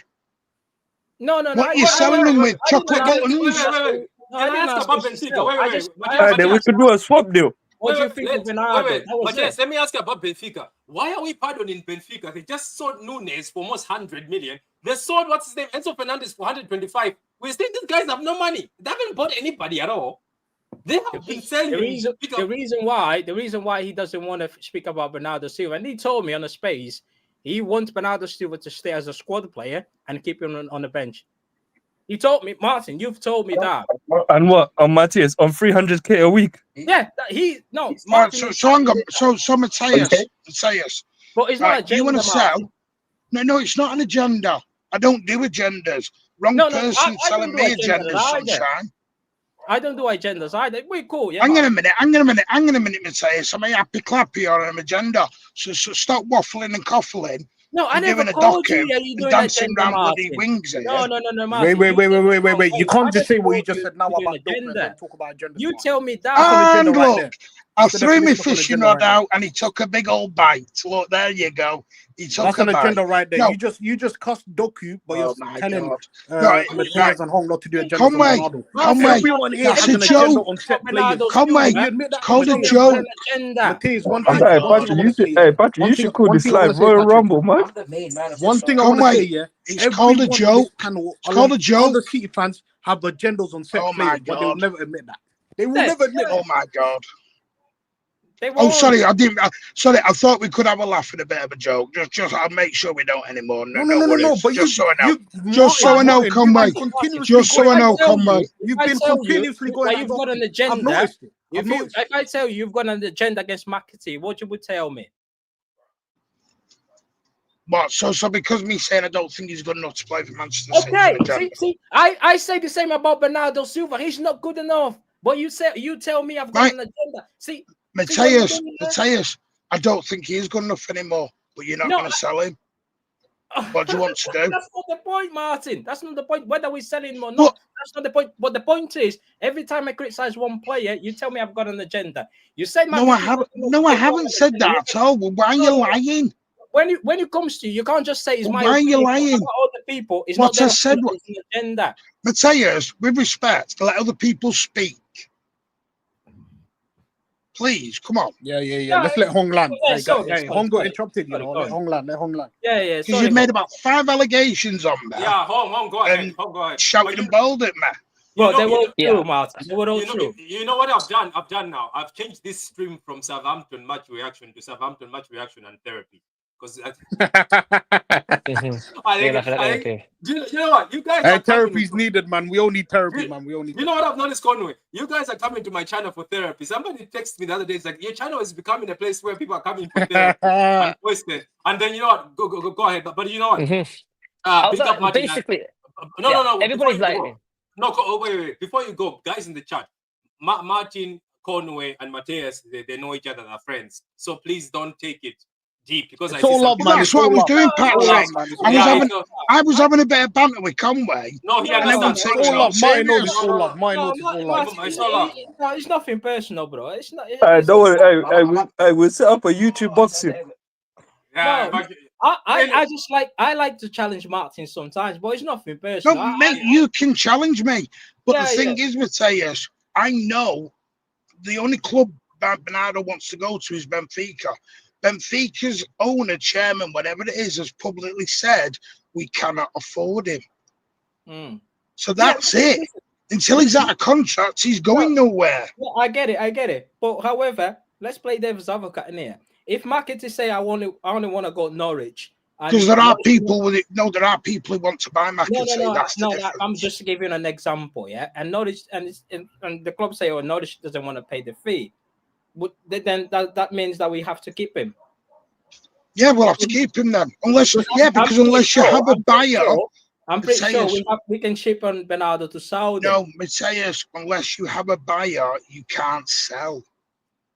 No. What you're selling them with chocolate buttons? Wait. Can I ask about Benfica? Wait. Then we could do a swap deal. What do you think of Bernardo? Wait. Let me ask you about Benfica. Why are we pardoning Benfica? They just sold Nunes for almost 100 million. They sold, what's his name, Enzo Fernandez for 125. We think these guys have no money. They haven't bought anybody at all. They have been selling. The reason why he doesn't want to speak about Bernardo Silva, and he told me on the space, he wants Bernardo Silva to stay as a squad player and keep him on the bench. He told me, Martin, you've told me that. And what on Matthias on 300k a week? Yeah, Martin, so Mateus. But it's not agenda. You want to sell? No, it's not an agenda. I don't do agendas. Wrong person selling me agendas, sunshine. I don't do agendas either. We're cool, yeah. Hang on a minute, Mateus. Am I happy clappy or an agenda? So stop waffling and coffling. No, I never called you. You're dancing around bloody wings. No, Martin. Wait. You can't just say what you just said now about agenda. Don't talk about agenda. You tell me that. And look, I threw my fishing rod out and he took a big old bite. Look, there you go. He took That's a an bite. agenda right there. No. You just cussed Doku, but you're telling Mateus and Hong not to do agenda. Conway, everyone here that's has a an agenda joke. on set players. Conway, called a joke. Mateus, Patrick, you should call this live Royal Rumble, man. One thing I want to say, yeah, it's called a joke. It's called a joke. All the City fans have agendas on set players, but they will never admit that. They will never admit. Oh my God. Oh, sorry, I didn't. Sorry, I thought we could have a laugh and a bit of a joke. Just, I'll make sure we don't anymore. No. But just so I know, Conway. Just so I know, Conway. You've been continuously going. You've got an agenda. If I tell you you've got an agenda against McAtee, what you would tell me? What? So because me saying I don't think he's good enough to play for Manchester City. Okay, see, I say the same about Bernardo Silva. He's not good enough. But you tell me I've got an agenda. See, Mateus, I don't think he is good enough anymore. But you're not going to sell him. What do you want to do? That's not the point, Martin. That's not the point. Whether we sell him or not, that's not the point. But the point is, every time I criticize one player, you tell me I've got an agenda. You say, no, I haven't. No, I haven't said that at all. Well, why are you lying? When it comes to you can't just say it's my. Why are you lying? Other people, it's what not I said. It's an agenda. Mateus, with respect, let other people speak. Please, come on. Yeah. Let's let Hong land. Hong got interrupted, you know. Let Hong land. Yeah. Because you made about 5 allegations on there. Yeah, Hong, go ahead. Hong, go ahead. Shouting and bowled at me. Well, they were true, Martin. They were all true. You know what I've done? Now. I've changed this stream from Southampton match reaction to Southampton match reaction and therapy. Because you know what? You guys therapy's needed, man. We all need therapy, man. You know what I've noticed, Conway? You guys are coming to my channel for therapy. Somebody texted me the other day. It's like, your channel is becoming a place where people are coming for therapy and wasted. And then, you know what? Go ahead. But you know what? Pick up Martin. Basically, no. Everybody's like... wait. Before you go, guys in the chat, Martin, Conway, and Mateus, they know each other, they're friends. So please don't take it deep, because that's what I was doing, Patrick. I was having a bit of banter with Conway. No, he understands. Mine knows it's all love. No, it's nothing personal, bro. It's not. Don't worry. I will set up a YouTube boxing. I like to challenge Martin sometimes, but it's nothing personal. No, mate, you can challenge me. But the thing is, Mateus, I know the only club that Bernardo wants to go to is Benfica. Benfica's owner, chairman, whatever it is, has publicly said we cannot afford him. So that's it. Until he's out of contract, he's going nowhere. Well, I get it. But however, let's play devil's advocate in here. If Marketing say I only want to go Norwich, because there are people with it. No, there are people who want to buy McAtee. I'm just giving an example, yeah. And Norwich and the club say, Norwich doesn't want to pay the fee. But then that means that we have to keep him. Yeah, we'll have to keep him then. Unless you have a buyer. I'm pretty sure we can ship on Bernardo to Saudi. No, Mateus, unless you have a buyer, you can't sell.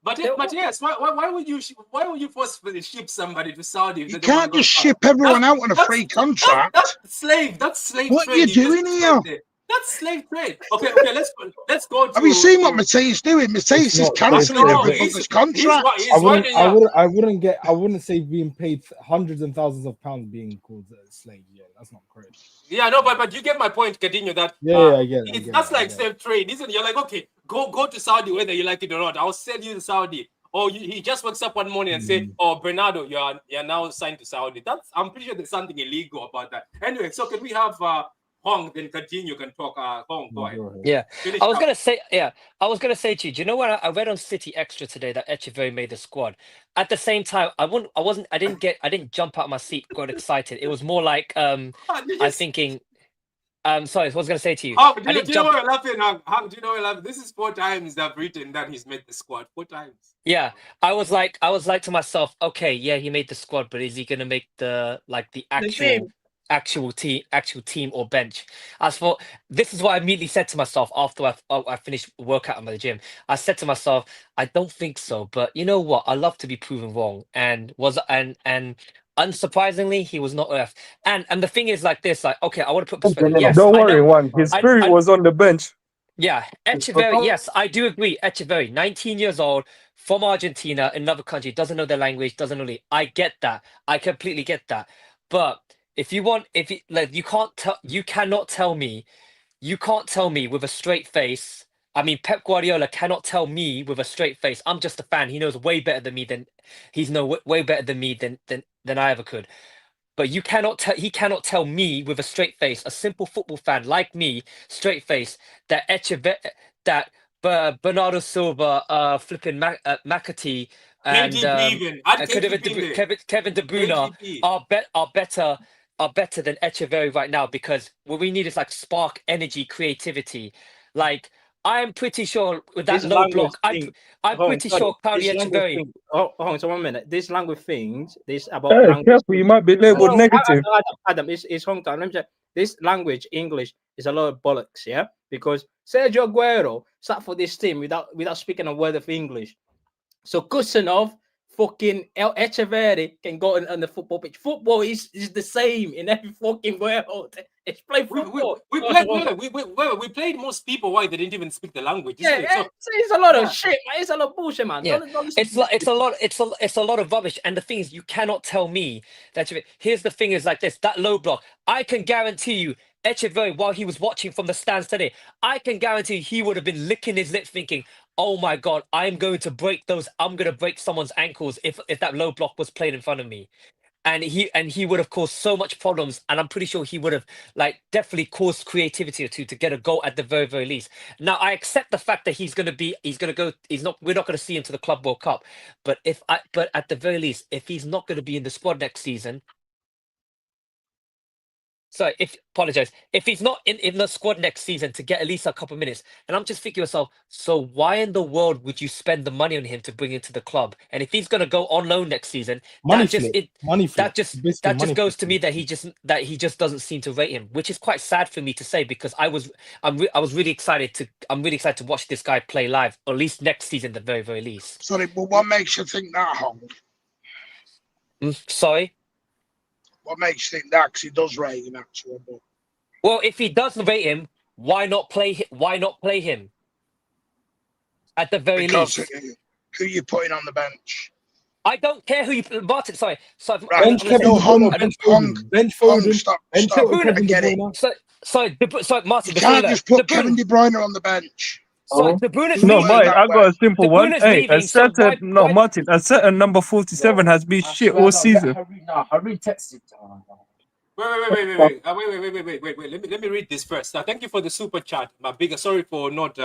But Mateus, why would you forcefully ship somebody to Saudi? You can't just ship everyone out on a free contract. That's slave. What are you doing here? That's slave trade. Okay, let's go. Have you seen what Mateus doing? Mateus is cancelling everybody's contract. I wouldn't say being paid hundreds and thousands of pounds being called a slave. Yeah, that's not correct. Yeah, no, but you get my point, Coutinho. That I get it. That's like slave trade, isn't it? You're like, okay, go to Saudi whether you like it or not. I'll send you to Saudi. Or he just wakes up one morning and say, "Oh, Bernardo, you're now signed to Saudi." I'm pretty sure there's something illegal about that. Anyway, so can we have Hong, then continue, can talk. Hong, go ahead. Yeah, I was gonna say to you, do you know what I read on City Extra today that Echeverri made the squad? At the same time, I didn't jump out of my seat, got excited. It was more like I'm thinking. Sorry, I was gonna say to you. Do you know what you're laughing? Do you know what you're laughing? This is 4 times I've written that he's made the squad. 4 times. Yeah, I was like to myself, okay, yeah, he made the squad, but is he gonna make the actual team or bench? This is what I immediately said to myself after I finished workout at the gym. I said to myself, I don't think so, but you know what? I love to be proven wrong, and unsurprisingly, he was not left. And the thing is like this, like, okay, I want to put perspective. Yes, don't worry, his spirit was on the bench. Yeah, Echeverri, yes, I do agree. Echeverri, 19 years old, from Argentina, another country, doesn't know their language, doesn't know. I get that. I completely get that. But you cannot tell me with a straight face. I mean, Pep Guardiola cannot tell me with a straight face. I'm just a fan. He knows way better than me way better than me than I ever could. But he cannot tell me with a straight face, a simple football fan like me, straight face, that Bernardo Silva, flipping McAtee, and Kevin De Bruyne are better than Echeverri right now, because what we need is like spark, energy, creativity. Like, I'm pretty sure with that This low language block, thing. I'm Hold on, pretty sorry. sure Claudio This language Echeverri. thing. Hold on, so 1 minute. This language things. This about Hey, language. careful, you might be labeled negative. Adam, it's home time. Let me check. This language, English, is a lot of bollocks, yeah? Because Sergio Aguero sat for this team without speaking a word of English. So Kusanov, fucking Echeverri can go on the football pitch. Football is the same in every fucking world. It's play football. We played most people white. They didn't even speak the language. Yeah, it's a lot of shit, man. It's a lot of bullshit, man. Yeah, Don't it's a lot of rubbish. And the thing is, you cannot tell me that. Here's the thing: is like this. That low block, I can guarantee you, Echeverri, while he was watching from the stands today, I can guarantee he would have been licking his lips, thinking, "Oh my god, I'm going to break those. I'm going to break someone's ankles if that low block was played in front of me." And he would have caused so much problems, and I'm pretty sure he would have definitely caused creativity or two to get a goal at the very, very least. Now I accept the fact that we're not going to see him to the Club World Cup, but at the very least, if he's not going to be in the squad next season. So if he's not in the squad next season to get at least a couple of minutes, and I'm just thinking to myself, so why in the world would you spend the money on him to bring him to the club? And if he's going to go on loan next season, that just goes to me that he just doesn't seem to rate him, which is quite sad for me to say, because I'm really excited to watch this guy play live, or at least next season, at the very, very least. Sorry, but what makes you think that, Hong? Sorry. What makes you think that? Because he does rate him, actually. But... Well, if he doesn't rate him, why not play him? At the very least. Who you putting on the bench? I don't care who you put. Martin, sorry. So bench Foden. Stop. I get it. Sorry, Martin. You can't just put Kevin De Bruyne on the bench. So De Bruyne's No, leaving. Martin, I got a simple one. Hey, leaving, Martin, a certain number 47 has been shit all season. Wait. Let me read this first. Thank you for the super chat. My bigger sorry for not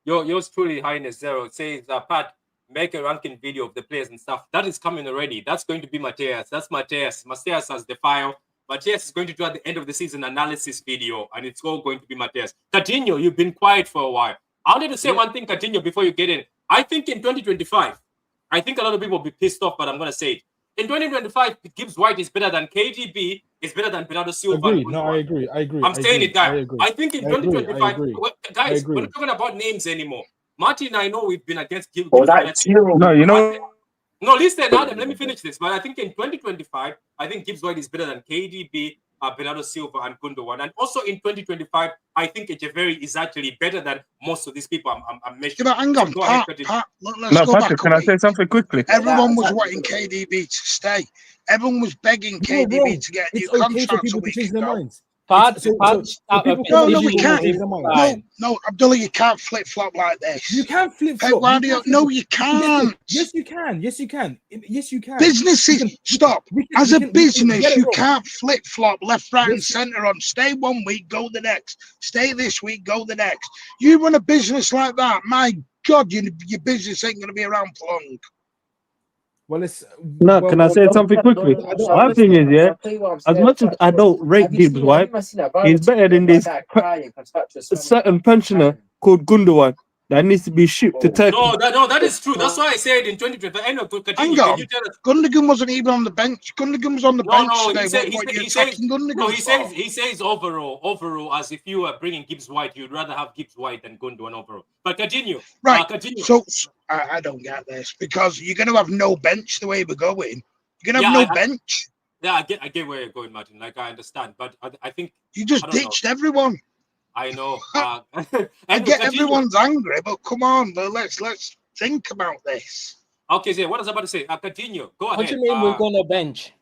yours truly, Highness Zero. It says Pat, make a ranking video of the players and stuff. That is coming already. That's going to be Mateus. That's Mateus. Mateus has the file. Mateus is going to do at the end of the season analysis video, and it's all going to be Mateus. Coutinho, you've been quiet for a while. I wanted to say one thing, Coutinho, before you get in. I think in 2025, I think a lot of people will be pissed off, but I'm going to say it. In 2025, Gibbs White is better than KDB, is better than Bernardo Silva. I agree. I'm saying it, guys. I think in 2025, guys, we're not talking about names anymore. Martin, I know we've been against Gibbs. No, you know. No, listen, Adam, let me finish this. But I think in 2025, I think Gibbs White is better than KDB, Bernardo Silva, and Gundogan. And also in 2025, I think Echeverri is actually better than most of these people I'm mentioning. Yeah, hang on, Pat, let's go Patrick, back. Can I say something quickly? Everyone was wanting KDB to stay. Everyone was begging KDB to get a new contract a week ago. No, we can't. No, Abdullah, you can't flip-flop like this. You can't flip-flop. No, you can't. Yes, you can. Yes, you can. Yes, you can. Businesses, stop. As a business, you can't flip-flop left, right, and centre on. Stay 1 week, go the next. Stay this week, go the next. You run a business like that, my God, your business ain't going to be around for long. Can I say something quickly? One thing is, as much as I don't rate Gibbs White, he's better than this certain pensioner called Gundogan that needs to be shipped to Turkey. No, that is true. That's why I said in 2020. I know. Gundogan wasn't even on the bench. Gundogan was on the bench today. He says overall, as if you were bringing Gibbs White, you'd rather have Gibbs White than Gundogan overall. But continue. Right. Continue. So I don't get this, because you're going to have no bench the way we're going. You're going to have no bench. Yeah, I get where you're going, Martin. Like, I understand, but I think you just ditched everyone. I know. I get everyone's angry, but come on, let's think about this. Okay, Zay, what I was about to say. Continue. Go ahead. What do you mean we're going to bench?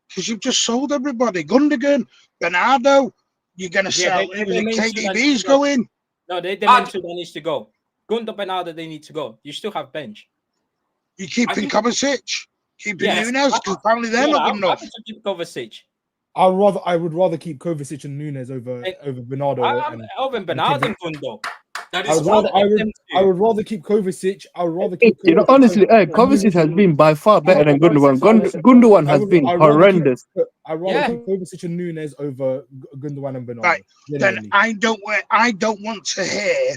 Because you've just sold everybody. Gundogan, Bernardo, you're going to sell. KDB's going. No, they mentioned they needs to go. Gundogan, Bernardo, they need to go. You still have bench. You keeping Kovacic, keeping Nunes, because apparently they're not good enough. Keep Kovacic. I would rather keep Kovacic and Nunes over Bernardo. Over Bernardo and Gundo. That I is would true. rather, I would rather keep Kovacic. I would rather Hey, keep you know, Kovacic. honestly, Kovacic has been by far better than Gundogan. Gundogan has been I'd horrendous. rather keep Kovacic and Nunes over Gundogan and Bernardo. Right. Then I don't want to hear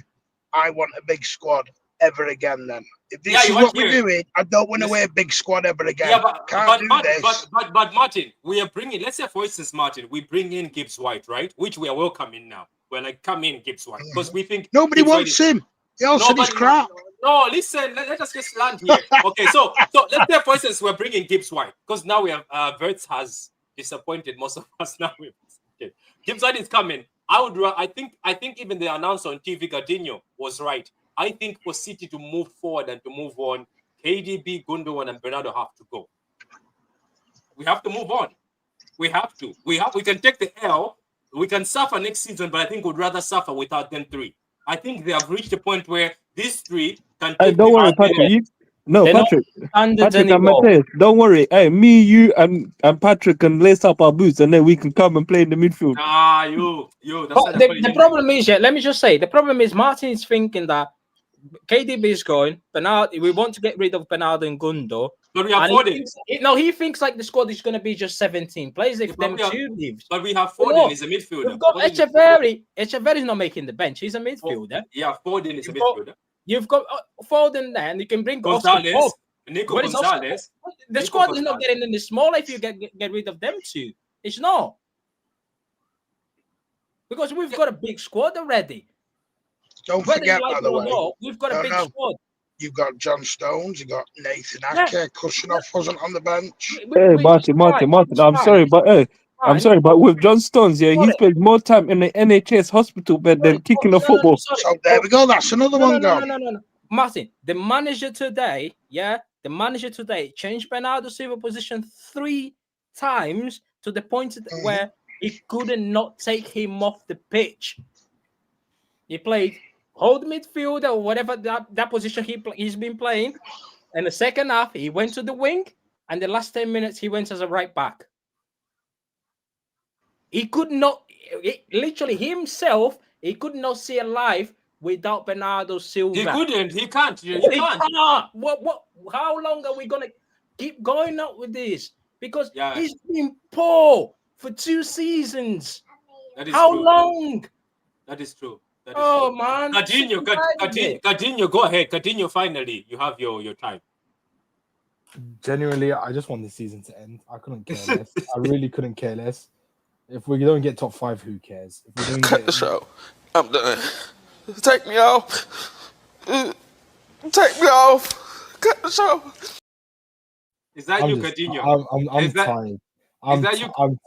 I want a big squad ever again. Then if this is what we're doing, I don't want to wear a big squad ever again. Yeah, but Can't do this. But Martin, we are bringing. Let's say, for instance, Martin, we bring in Gibbs White, right? Which we are welcoming now. We're like, come in, Gibbs White, because we think nobody wants him. He also is crap. No, listen. Let us just land here. Okay, so let's say, for instance, we're bringing Gibbs White because now we have Verts has disappointed most of us now. Okay. Gibbs White is coming. I think even the announcer on TV, Gardino, was right. I think for City to move forward and to move on, KDB, Gundogan, and Bernardo have to go. We have to move on. We have to. We can take the L. We can suffer next season, but I think we'd rather suffer without them three. I think they have reached a point where these three can take. Don't worry, Patrick. Patrick and Mateus, don't worry. Hey, me, you, and Patrick can lace up our boots, and then we can come and play in the midfield. The problem is, let me just say, the problem is Martin is thinking that KDB is going, Bernardo. We want to get rid of Bernardo and Gundo. But we have Foden. He thinks like the squad is going to be just 17 players if them two leaves. But we have Foden is a midfielder. We've got Echeverri. Echeverri is not making the bench. He's a midfielder. Yeah, Foden is a midfielder. You've got Foden there, and you can bring Gonzalez. Nico Gonzalez. The squad is not getting any smaller if you get rid of them two. It's not. Because we've got a big squad already. Don't forget, by the way, we've got a big squad. You've got John Stones, you've got Nathan Ake, Kushinoff wasn't on the bench. Hey, Martin, I'm sorry, but with John Stones, he spent more time in the NHS hospital bed than kicking a football. So there we go, that's another one gone. No. Martin, the manager today changed Bernardo Silva position 3 times to the point where he couldn't not take him off the pitch. He played hold midfield or whatever that position he's been playing. In the second half, he went to the wing, and the last 10 minutes, he went as a right back. He could not, literally himself, he could not see a life without Bernardo Silva. He couldn't. He can't. He can't. What? How long are we going to keep going up with this? Because he's been poor for 2 seasons. How long? That is true. Man. Gardino, go ahead. Gardino, finally, you have your time. Genuinely, I just want the season to end. I couldn't care less. I really couldn't care less. If we don't get top 5, who cares? If we don't Cut the show. I'm done. Take me off. Take me off. Cut the show. Is that you, Gardino? I'm tired. I'm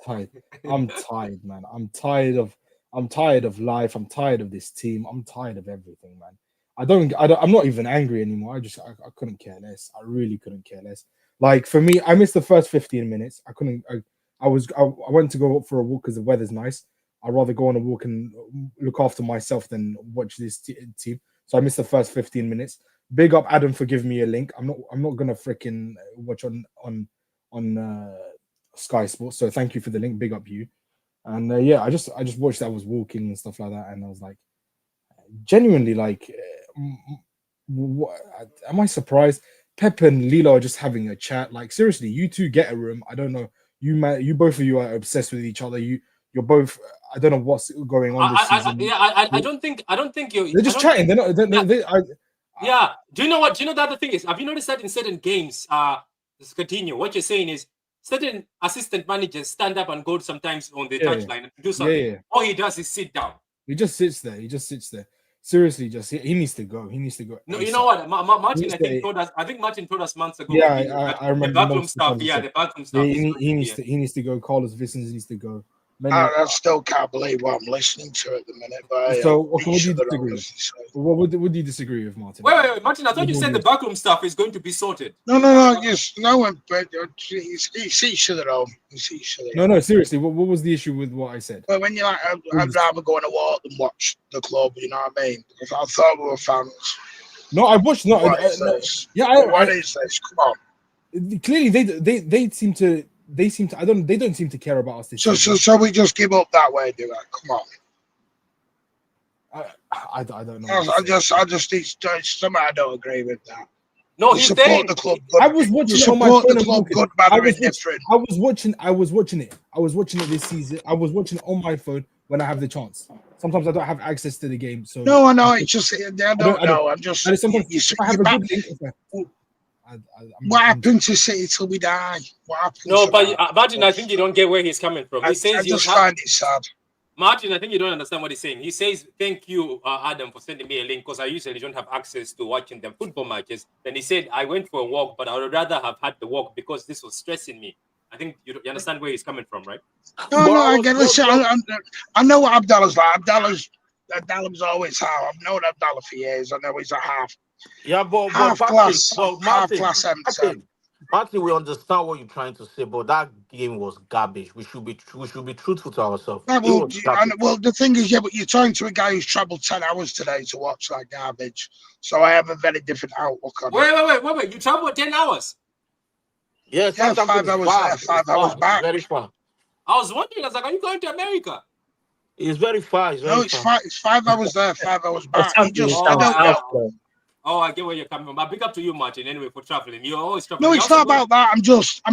tired. I'm tired, man. I'm tired of life. I'm tired of this team. I'm tired of everything, man. I'm not even angry anymore. I couldn't care less. I really couldn't care less. Like, for me, I missed the first 15 minutes. I went to go for a walk because the weather's nice. I'd rather go on a walk and look after myself than watch this team. So I missed the first 15 minutes. Big up Adam for giving me a link. I'm not gonna freaking watch on Sky Sports. So thank you for the link. Big up you. And I just watched that. I was walking and stuff like that, and I was like, genuinely, like, am I surprised? Pep and Lilo are just having a chat. Like, seriously, you two get a room. I don't know. You both of you are obsessed with each other. You're both. I don't know what's going on this season. I don't think you're. They're just chatting. They're not. Do you know what? Do you know the other thing is? Have you noticed that in certain games, Coutinho, what you're saying is certain assistant managers stand up and go sometimes on the touchline and do something. Yeah. All he does is sit down. He just sits there. Seriously, he needs to go. No, you know what? Martin, I think Martin told us months ago. Yeah, I remember. The backroom stuff. Yeah, the backroom stuff. He needs to go. Carlos Vicens needs to go. I still can't believe what I'm listening to at the minute. But what do you disagree? What do you disagree with, Martin? Wait, Martin. I thought you said the backroom stuff is going to be sorted. No. Yes, no one. But it's each other own. No. Seriously, what was the issue with what I said? Well, when you're like, I'd rather go on a walk than watch the club. You know what I mean? Because I thought we were fans. No, I watched. No, what is this? What is this? Come on. Clearly, they seem to. They don't seem to care about us. So we just give up that way, do that. Come on. I don't know. I just it's something I don't agree with that. No, You he's support saying the club. Good. I was watching You it on my support phone. the And club. looking. Good, bad, I or was indifferent. watching it. I was watching it this season. I was watching it on my phone when I have the chance. Sometimes I don't have access to the game, so No, I know. It's just I don't know. I'm just. And sometimes You if I have a good link, it's like, what happened to City till we die? What happened? no, to but that? Martin, I think you don't get where he's coming from. He I says just find it sad. Martin, I think you don't understand what he's saying. He says, "Thank you, Adam, for sending me a link because I usually don't have access to watching the football matches." Then he said, "I went for a walk, but I would rather have had the walk because this was stressing me." I think you understand where he's coming from, right? No, I get it. I know what Abdallah's like. Abdallah's always how. I've known Abdallah for years. I know he's a half. Yeah, but half Patrick, class, but half Martin, class M10. Martin, we understand what you're trying to say, but that game was garbage. We should be truthful to ourselves. Yeah, It well, was garbage. the thing is, yeah, but you're talking to a guy who's travelled 10 hours today to watch that garbage. So I have a very different outlook on it. Wait. You traveled 10 hours? Yes, yeah, 5 hours there, 5 hours back. Very far. I was wondering, I was like, are you going to America? It's very far. It's 5 hours there, 5 hours back. I don't know. Oh, I get where you're coming from. But big up to you, Martin, anyway, for traveling. You're always traveling. No, it's not about that. I'm just, I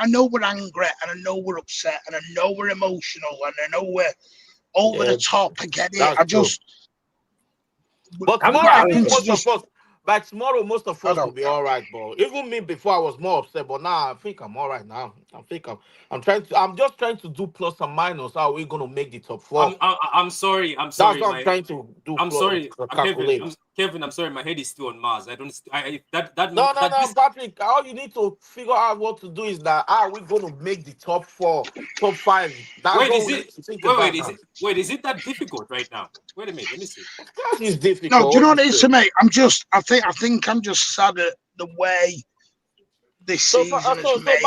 know we're angry and I know we're upset and I know we're emotional and I know we're over the top. I get it. I just. But tomorrow, I think by tomorrow, most of us will be all right, bro. Even me before I was more upset, but now I think I'm all right now. I'm just trying to do plus and minus. How are we gonna make the top 4? I'm sorry. That's what I'm trying to do. I'm sorry, Kevin. I'm sorry. My head is still on Mars. No, Patrick. All you need to figure out what to do is that are we going to make the top 4, top 5? Wait, is it that difficult right now? Wait a minute, let me see. Of course, it's difficult. No, do you know what it is to me? I think I'm just sad at the way this season has made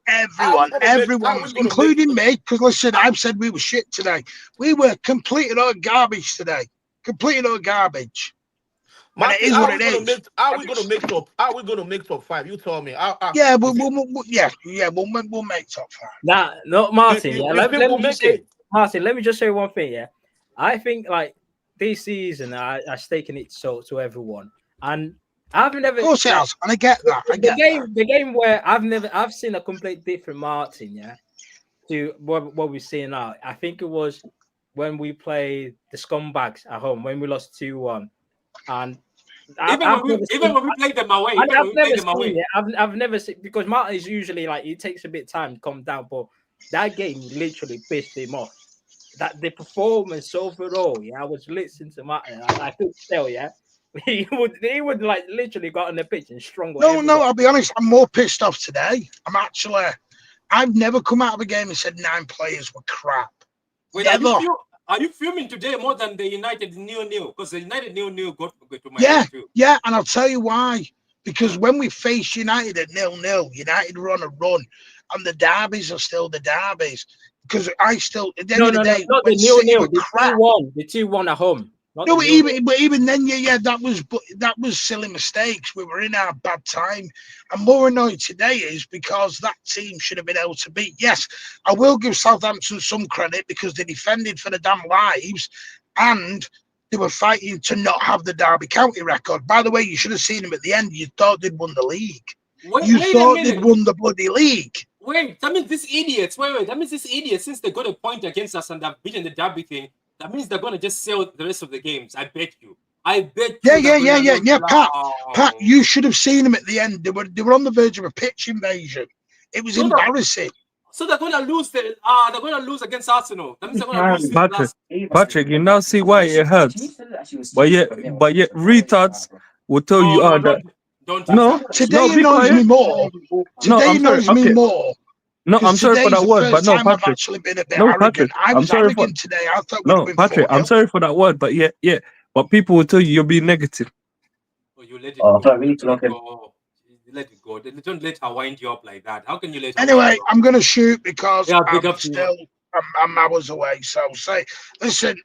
everyone, including me, because listen, I've said we were shit today. We were complete and utter garbage today. Complete and utter garbage. Martin, and it is what it is. How are we going to make top 5? You tell me. Yeah, we'll make top 5. Nah, no, Martin. Martin, let me just say one thing. Yeah, I think like this season has taken its toll to everyone, and I've never. Of course it has, and I get that. The game where I've seen a complete different Martin. Yeah, to what we're seeing now. I think it was when we played the Scumbags at home when we lost 2-1, and even when we played them away, I've never seen, because Martin is usually like it takes a bit of time to calm down, but that game literally pissed him off. That the performance overall, I was listening to Martin. I could tell, he would like literally got on the pitch and strung. No, I'll be honest. I'm more pissed off today. I've never come out of a game and said 9 players were crap. Wait, are you filming today more than the United 0-0? Because the United 0-0 got to my head too. Yeah, and I'll tell you why. Because when we faced United at 0-0, United were on a run, and the derbies are still the derbies. Because I still, at the end of the day, not the 0-0, the 2-1 at home. But even then, that was silly mistakes. We were in our bad time, and more annoyed today is because that team should have been able to beat. Yes, I will give Southampton some credit because they defended for the damn lives, and they were fighting to not have the Derby County record. By the way, you should have seen them at the end. You thought they'd won the league. They'd won the bloody league. Wait, that means these idiots. That means these idiots, since they got a point against us and they've beaten the Derby thing, that means they're going to just sell the rest of the games. I bet you. Yeah. Pat, you should have seen them at the end. They were on the verge of a pitch invasion. It was embarrassing. So they're going to lose. They're going to lose against Arsenal. That means they're going to lose. Patrick, you now see why it hurts. But yet, retards will tell you Today annoys me more. Today annoys me more. No, I'm sorry for that word, but no, Patrick. No, Patrick. I'm sorry for today. I thought no, Patrick. I'm sorry for that word, but yeah. But people will tell you you're being negative. Oh, you let it go. Let it go. Don't let her wind you up like that. How can you let her? Anyway, I'm gonna shoot because I'm hours away. So listen,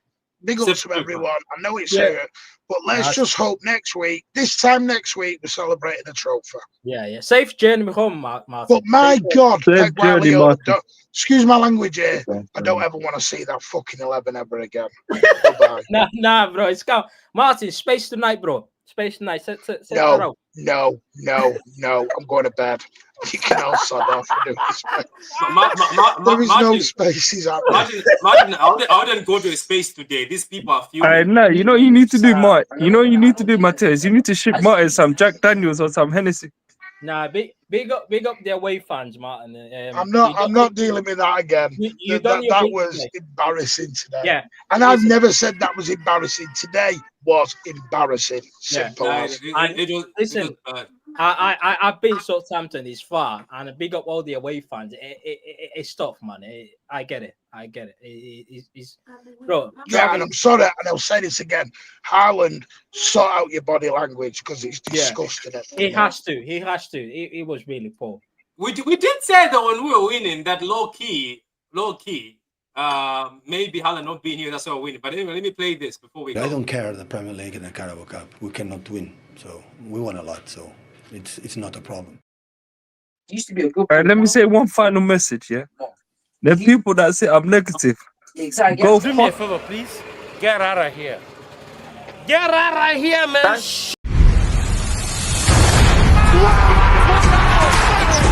Big ups to everyone. I know it's hurt, but let's just hope next week, this time next week, we're celebrating the trophy. Yeah. Safe journey home, Martin. But my God, Safe journey, Martin. Excuse my language here. I don't ever want to see that fucking 11 ever again. Goodbye. Nah, bro. It's go. Martin, space tonight, bro. Space tonight. No. I'm going to bed. You can all sod off. There is no spaces out there. Martin, I wouldn't go to a space today. These people are fuming. No, you know what you need to do, Martin. You know what you need to do, Mateus. You need to ship Martin some Jack Daniels or some Hennessy. Nah, big up the away fans, Martin. I'm not dealing with that again. That was embarrassing today. Yeah, and I've never said that was embarrassing. Today was embarrassing. Simple. It was bad. I've been Southampton is far, and big up all the away fans. It's tough, man. I get it. It's bro. Yeah, and I'm sorry, and I'll say this again. Haaland, sort out your body language because it's disgusting. He has to. It was really poor. We did say that when we were winning that low key. Maybe Haaland not being here, that's why we're winning. But anyway, let me play this before we go. I don't care the Premier League and the Carabao Cup. We cannot win, so we won a lot. So it's not a problem. Used to be a good. Let me say one final message. Yeah, the people that say I'm negative. Exactly. Go do me a favor, please. Get out of here. Get out of here, man.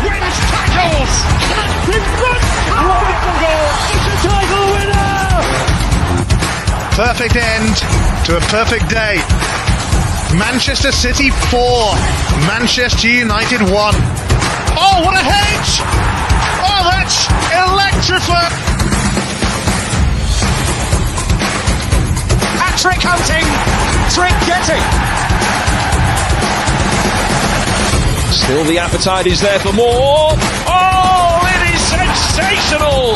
Wins tackles. It's a title winner. Perfect end to a perfect day. Manchester City 4, Manchester United 1. Oh, what a hedge! Oh, that's electrifying! Hat-trick hunting, trick getting. Still the appetite is there for more. Oh, it is sensational!